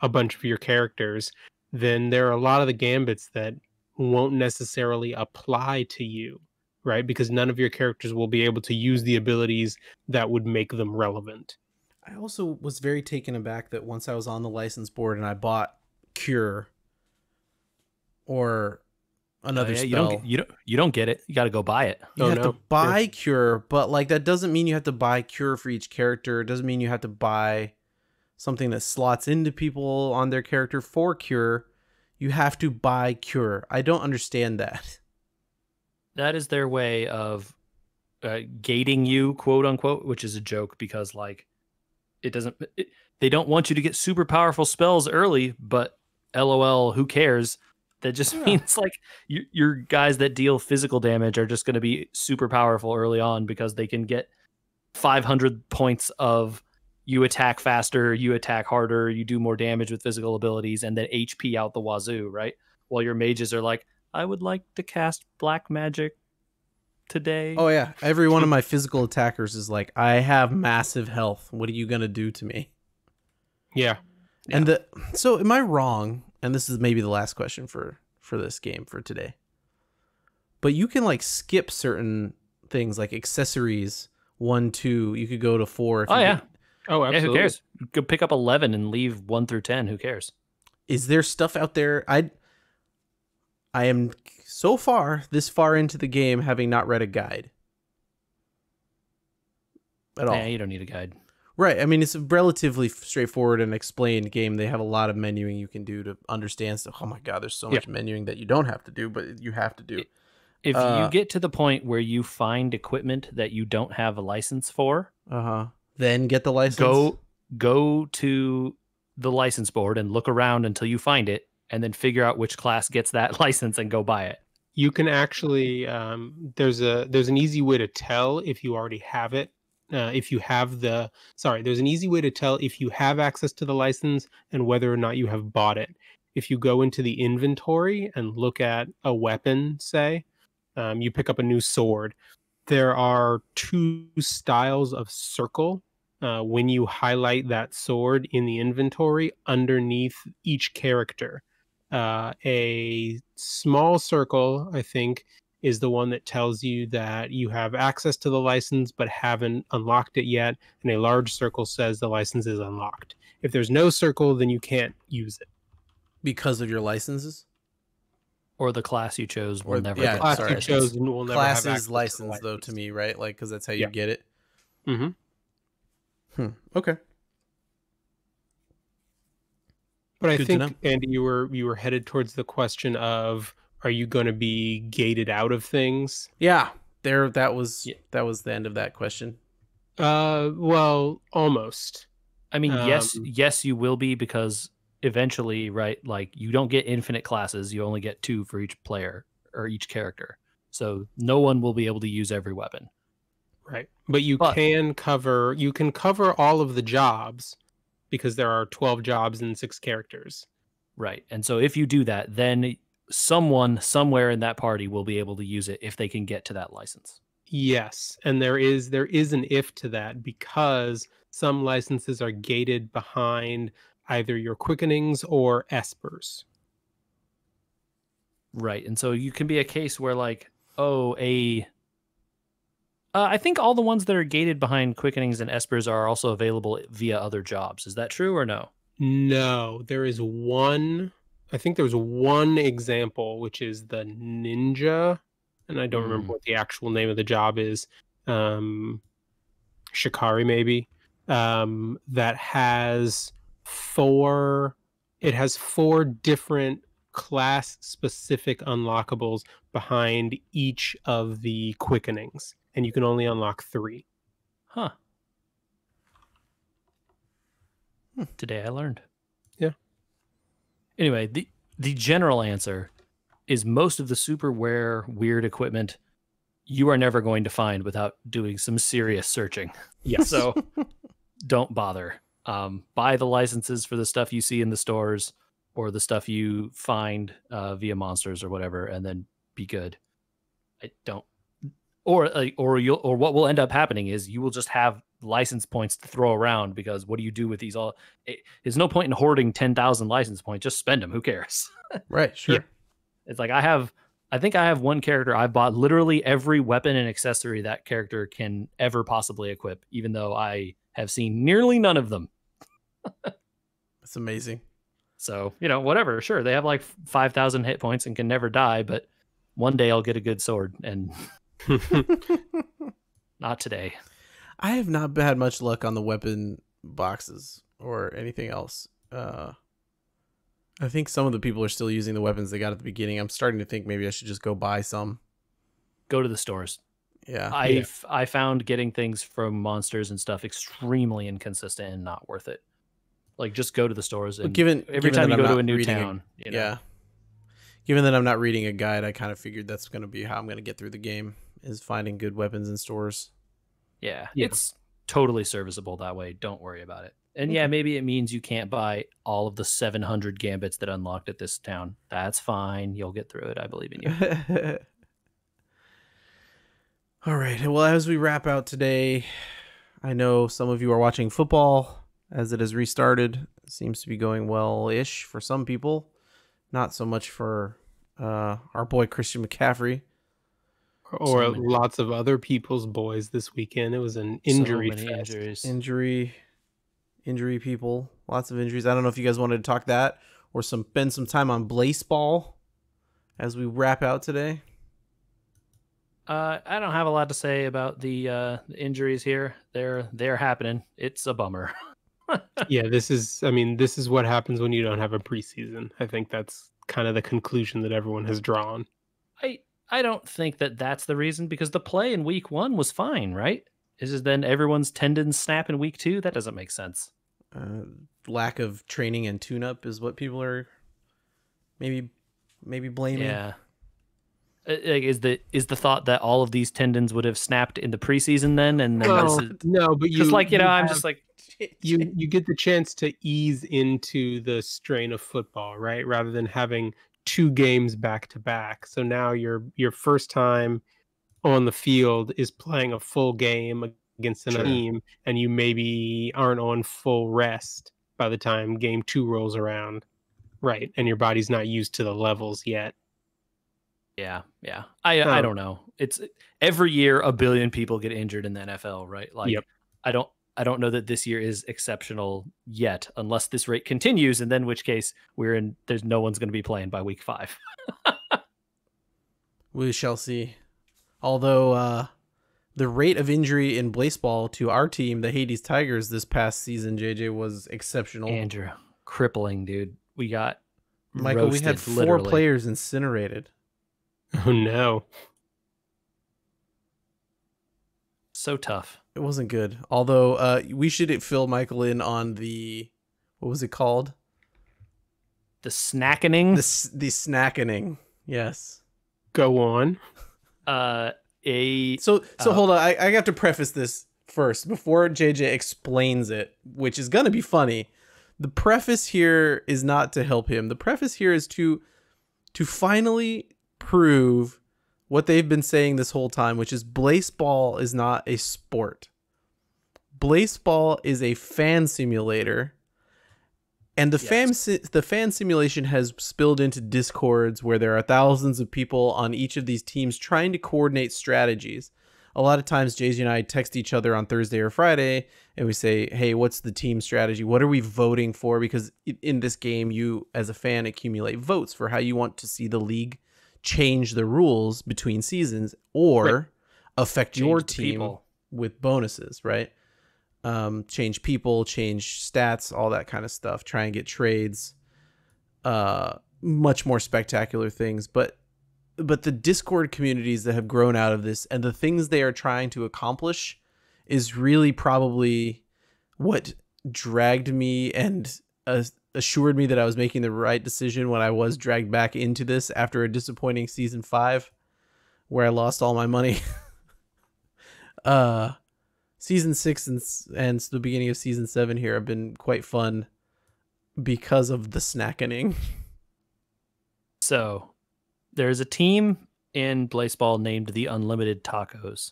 a bunch of your characters, then there are a lot of the gambits that won't necessarily apply to you, right? Because none of your characters will be able to use the abilities that would make them relevant. I also was very taken aback that once I was on the license board and I bought Cure or another spell. You don't get it. You got to go buy it. You have to buy Cure, but like that doesn't mean you have to buy Cure for each character. It doesn't mean you have to buy something that slots into people on their character for Cure. You have to buy Cure. I don't understand that. That is their way of gating you, quote unquote, which is a joke because like they don't want you to get super powerful spells early, but LOL, who cares? That just means like your guys that deal physical damage are just going to be super powerful early on because they can get 500 points of you attack faster, you attack harder, you do more damage with physical abilities, and then HP out the wazoo, right? While your mages are like, I would like to cast black magic today. Oh yeah, every one of my physical attackers is like, I have massive health. What are you going to do to me? Yeah. And so am I wrong? And this is maybe the last question for this game for today. But you can like skip certain things like accessories 1, 2. You could go to 4. Oh yeah. Oh, absolutely. Yeah, who cares? You could pick up 11 and leave 1 through 10. Who cares? Is there stuff out there? I am so far this far into the game having not read a guide at all. Yeah, you don't need a guide. Right. I mean, it's a relatively straightforward and explained game. They have a lot of menuing you can do to understand stuff. Oh my God, there's so much menuing that you don't have to do, but you have to do. If you get to the point where you find equipment that you don't have a license for, then get the license. Go to the license board and look around until you find it, and then figure out which class gets that license and go buy it. You can actually there's an easy way to tell if you already have it. There's an easy way to tell if you have access to the license and whether or not you have bought it. If you go into the inventory and look at a weapon, say, you pick up a new sword, there are 2 styles of circle when you highlight that sword in the inventory underneath each character. A small circle, I think, is the one that tells you that you have access to the license but haven't unlocked it yet, and a large circle says the license is unlocked. If there's no circle, then you can't use it. Because of your licenses? Or the class you chose will never get class you chose will never class have access is license, though, to me, right? Like, because that's how you get it. Mm-hmm. Okay. But I think, Andy, you were headed towards the question of, are you going to be gated out of things? Yeah, that was the end of that question. Well, almost. I mean, yes, you will be, because eventually, right? Like, you don't get infinite classes; you only get 2 for each player or each character. So no one will be able to use every weapon. Right, but you can cover all of the jobs, because there are 12 jobs and 6 characters. Right, and so if you do that, then someone somewhere in that party will be able to use it if they can get to that license. Yes, and there is an if to that, because some licenses are gated behind either your quickenings or espers. Right, and so you can be a case where like, I think all the ones that are gated behind quickenings and espers are also available via other jobs. Is that true or no? No, there is one. I think there's one example, which is the ninja, and I don't remember what the actual name of the job is. Shikari, maybe. that has four different class specific unlockables behind each of the quickenings, and you can only unlock 3. Huh. Today I learned. Yeah. Anyway, the general answer is most of the super rare weird equipment you are never going to find without doing some serious searching. Yes. So don't bother. Buy the licenses for the stuff you see in the stores or the stuff you find via monsters or whatever, and then be good. I don't. Or what will end up happening is you will just have license points to throw around, because what do you do with these all? There's no point in hoarding 10,000 license points. Just spend them. Who cares? Right. Sure. Yeah. It's like I think I have one character. I bought literally every weapon and accessory that character can ever possibly equip, even though I have seen nearly none of them. That's amazing. So, whatever. Sure, they have like 5,000 hit points and can never die, but one day I'll get a good sword, and not today. I have not had much luck on the weapon boxes or anything else. I think some of the people are still using the weapons they got at the beginning. I'm starting to think maybe I should just go buy some. Go to the stores. Yeah. I found getting things from monsters and stuff extremely inconsistent and not worth it. Like, just go to the stores, and every time you go to a new town. Yeah. Given that I'm not reading a guide, I kind of figured that's going to be how I'm going to get through the game, is finding good weapons in stores. Yeah, it's totally serviceable that way. Don't worry about it. And yeah, maybe it means you can't buy all of the 700 gambits that unlocked at this town. That's fine. You'll get through it. I believe in you. All right. Well, as we wrap out today, I know some of you are watching football as it has restarted. It seems to be going well-ish for some people. Not so much for our boy Christian McCaffrey. Or lots of other people's boys this weekend. It was an injury fest. Injury people. Lots of injuries. I don't know if you guys wanted to talk that or spend some time on Blaseball as we wrap out today. I don't have a lot to say about the injuries here. They're happening. It's a bummer. Yeah, this is what happens when you don't have a preseason. I think that's kind of the conclusion that everyone has drawn. I don't think that that's the reason, because the play in week 1 was fine, right? Is then everyone's tendons snap in week 2? That doesn't make sense. Lack of training and tune-up is what people are maybe blaming. Yeah. Is the thought that all of these tendons would have snapped in the preseason then? And then no, but you get the chance to ease into the strain of football, right? Rather than having 2 games back to back. So now your first time on the field is playing a full game against another team, and you maybe aren't on full rest by the time game 2 rolls around, right? And your body's not used to the levels yet. Yeah. I don't know. It's every year a billion people get injured in the NFL, right? Like, yep. I don't know that this year is exceptional yet, unless this rate continues, and then in which case there's no one's going to be playing by week 5. We shall see. Although the rate of injury in Blaseball to our team, the Hades Tigers, this past season, JJ, was exceptional. Andrew, crippling, dude. We got Michael. We had 4 players incinerated. Oh no. So tough. It wasn't good. Although we should fill Michael in on the, what was it called? The snackening? The snackening. Yes. Go on. So hold on. I have to preface this first before JJ explains it, which is going to be funny. The preface here is not to help him. The preface here is to finally prove what they've been saying this whole time, which is Blaseball is not a sport. Blaseball is a fan simulator, and the fan simulation has spilled into discords where there are thousands of people on each of these teams trying to coordinate strategies. A lot of times, Jay-Z and I text each other on Thursday or Friday, and we say, hey, what's the team strategy? What are we voting for? Because in this game, you, as a fan, accumulate votes for how you want to see the league change the rules between seasons or affect your team with bonuses, right? change people, change stats, all that kind of stuff, try and get trades, much more spectacular things. But the Discord communities that have grown out of this and the things they are trying to accomplish is really probably what dragged me and assured me that I was making the right decision when I was dragged back into this after a disappointing season 5 where I lost all my money. Season 6 and the beginning of season 7 here have been quite fun because of the snackening. So there's a team in Blaseball named the Unlimited Tacos.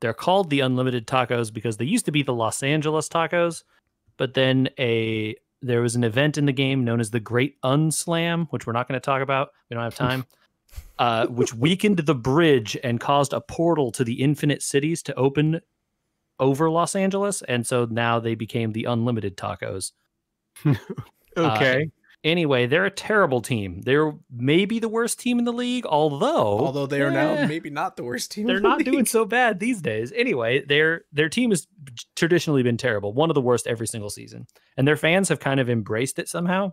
They're called the Unlimited Tacos because they used to be the Los Angeles Tacos, but then there was an event in the game known as the Great Unslam, which we're not going to talk about. We don't have time. Which weakened the bridge and caused a portal to the Infinite Cities to open over Los Angeles, and so now they became the Unlimited Tacos. Okay. Anyway, they're a terrible team. They're maybe the worst team in the league, although they are now maybe not the worst team. They're not doing so bad these days. Anyway, their team has traditionally been terrible, one of the worst every single season, and their fans have kind of embraced it somehow.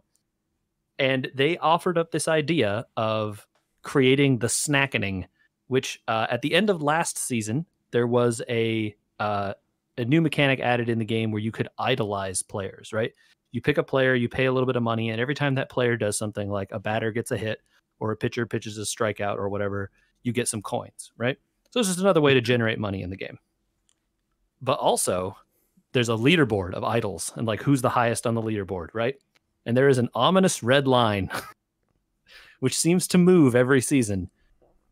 And they offered up this idea of creating the Snackening, which at the end of last season there was a new mechanic added in the game where you could idolize players, right? You pick a player, you pay a little bit of money, and every time that player does something like a batter gets a hit or a pitcher pitches a strikeout or whatever, you get some coins, right? So it's just another way to generate money in the game. But also, there's a leaderboard of idols and like who's the highest on the leaderboard, right? And there is an ominous red line, which seems to move every season.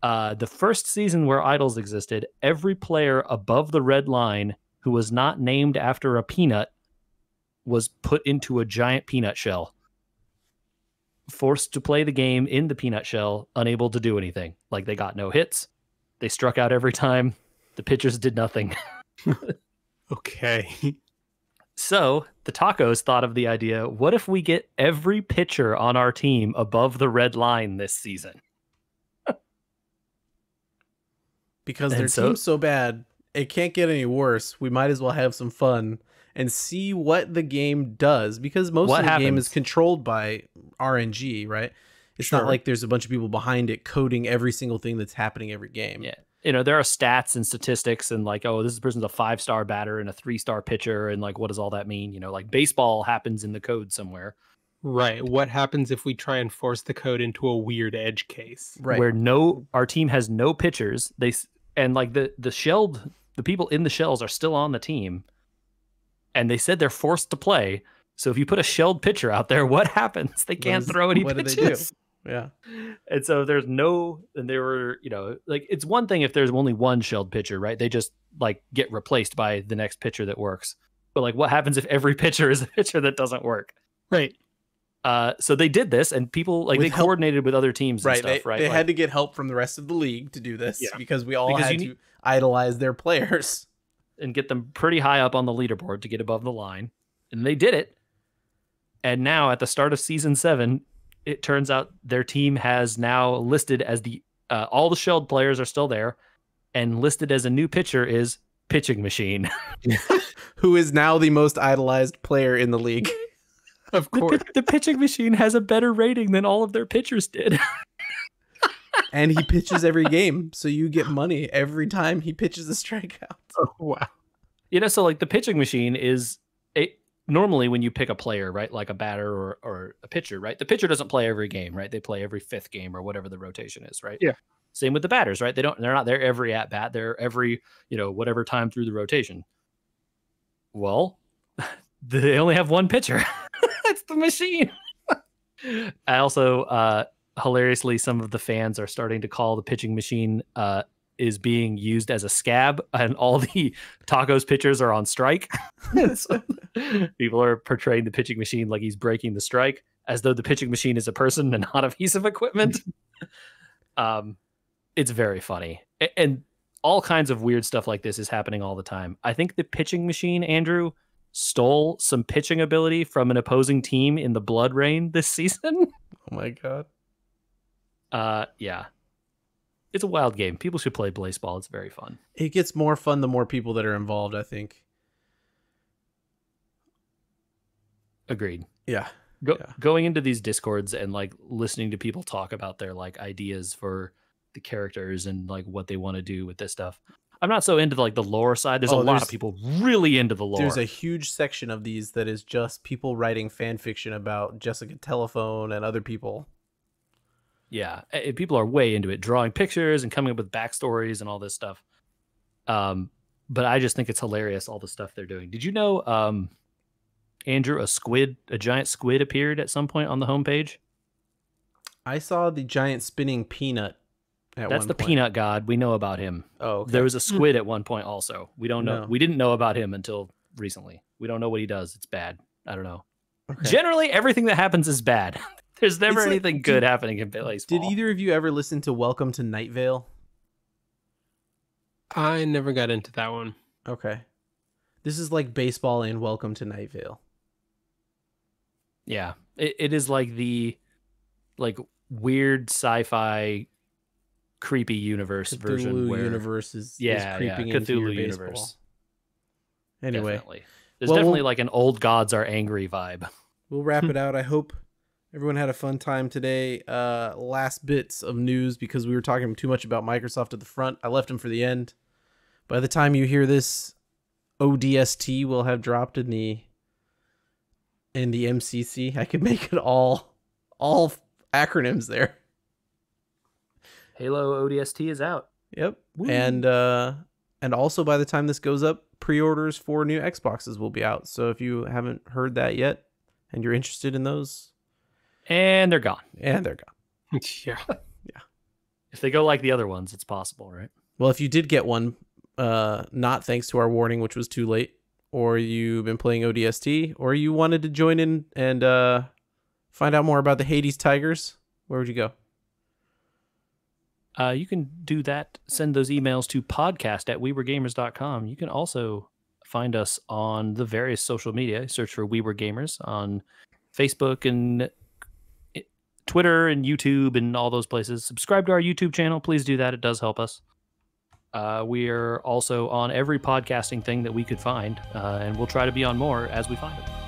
The first season where idols existed, every player above the red line who was not named after a peanut was put into a giant peanut shell, forced to play the game in the peanut shell, unable to do anything. Like they got no hits. They struck out every time. The pitchers did nothing. Okay. So the Tacos thought of the idea, what if we get every pitcher on our team above the red line this season? Because their team's so bad, it can't get any worse. We might as well have some fun and see what the game does, because most of the game is controlled by RNG, right? It's not like there's a bunch of people behind it coding every single thing that's happening every game. Yeah. You know, there are stats and statistics and like, oh, this person's a 5-star batter and a 3-star pitcher. And like, what does all that mean? You know, like baseball happens in the code somewhere. Right. What happens if we try and force the code into a weird edge case? Right. Where our team has no pitchers. And like the people in the shells are still on the team. And they said they're forced to play. So if you put a shelled pitcher out there, what happens? They can't throw any pitches. What do they do? Yeah. And so they were, you know, like it's one thing if there's only one shelled pitcher, right? They just like get replaced by the next pitcher that works. But like what happens if every pitcher is a pitcher that doesn't work? Right. So they did this, and people like they coordinated with other teams and stuff, right? They had to get help from the rest of the league to do this because we all had to idolize their players and get them pretty high up on the leaderboard to get above the line. And they did it. And now at the start of season 7, it turns out their team has now listed as all the shelled players are still there, and listed as a new pitcher is Pitching Machine, who is now the most idolized player in the league. Of course. The Pitching Machine has a better rating than all of their pitchers did. And he pitches every game, so you get money every time he pitches a strikeout. Oh, wow. You know, so like the Pitching Machine is normally when you pick a player, right, like a batter or a pitcher, right, the pitcher doesn't play every game, right? They play every 5th game or whatever the rotation is, right? Yeah. Same with the batters, right? They're not there every at bat. They're every, you know, whatever time through the rotation. Well, they only have one pitcher. It's the machine. I also hilariously, some of the fans are starting to call the Pitching Machine is being used as a scab, and all the Tacos pitchers are on strike. So people are portraying the Pitching Machine like he's breaking the strike, as though the Pitching Machine is a person and not a piece of equipment. It's very funny. And all kinds of weird stuff like this is happening all the time. I think the Pitching Machine, Andrew, stole some pitching ability from an opposing team in the Blood Rain this season. Oh my god. Yeah. It's a wild game. People should play Blaseball. It's very fun. It gets more fun the more people that are involved, I think. Agreed. Yeah. Going into these discords and like listening to people talk about their like ideas for the characters and like what they want to do with this stuff. I'm not so into like the lore side. There's a lot of people really into the lore. There's a huge section of these that is just people writing fan fiction about Jessica Telephone and other people. Yeah, people are way into it, drawing pictures and coming up with backstories and all this stuff. But I just think it's hilarious, all the stuff they're doing. Did you know, Andrew, a giant squid appeared at some point on the homepage? I saw the giant spinning peanut at That's one the point. peanut god. We know about him. Oh, okay. There was a squid at one point also. We don't know. No. We didn't know about him until recently. We don't know what he does. It's bad. I don't know. Okay. Generally, everything that happens is bad. There's never It's like- anything good happening in baseball. Did either of you ever listen to Welcome to Night Vale? I never got into that one. Okay. This is like baseball and Welcome to Night Vale. Yeah, it is like the weird sci-fi creepy universe version Cthulhu where universe is creeping into Cthulhu your universe. baseball. Anyway, Definitely. There's Well, definitely like an old gods are angry vibe. we'll wrap it out. I hope everyone had a fun time today. Last bits of news, because we were talking too much about Microsoft at the front. I left them for the end. By the time you hear this, ODST will have dropped in the MCC. I could make it all acronyms there. Halo ODST is out. Yep. Woo. And also by the time this goes up, pre-orders for new Xboxes will be out. So if you haven't heard that yet and you're interested in those, And they're gone. and they're gone. Yeah. If they go like the other ones, it's possible, right? Well, if you did get one, not thanks to our warning, which was too late, or you've been playing ODST, or you wanted to join in and find out more about the Hades Tigers, where would you go? You can do that. Send those emails to podcast@wewergamers.com. You can also find us on the various social media. Search for We Were Gamers on Facebook and Twitter and YouTube and all those places. Subscribe to our YouTube channel. Please do that. It does help us. We are also on every podcasting thing that we could find, and we'll try to be on more as we find them.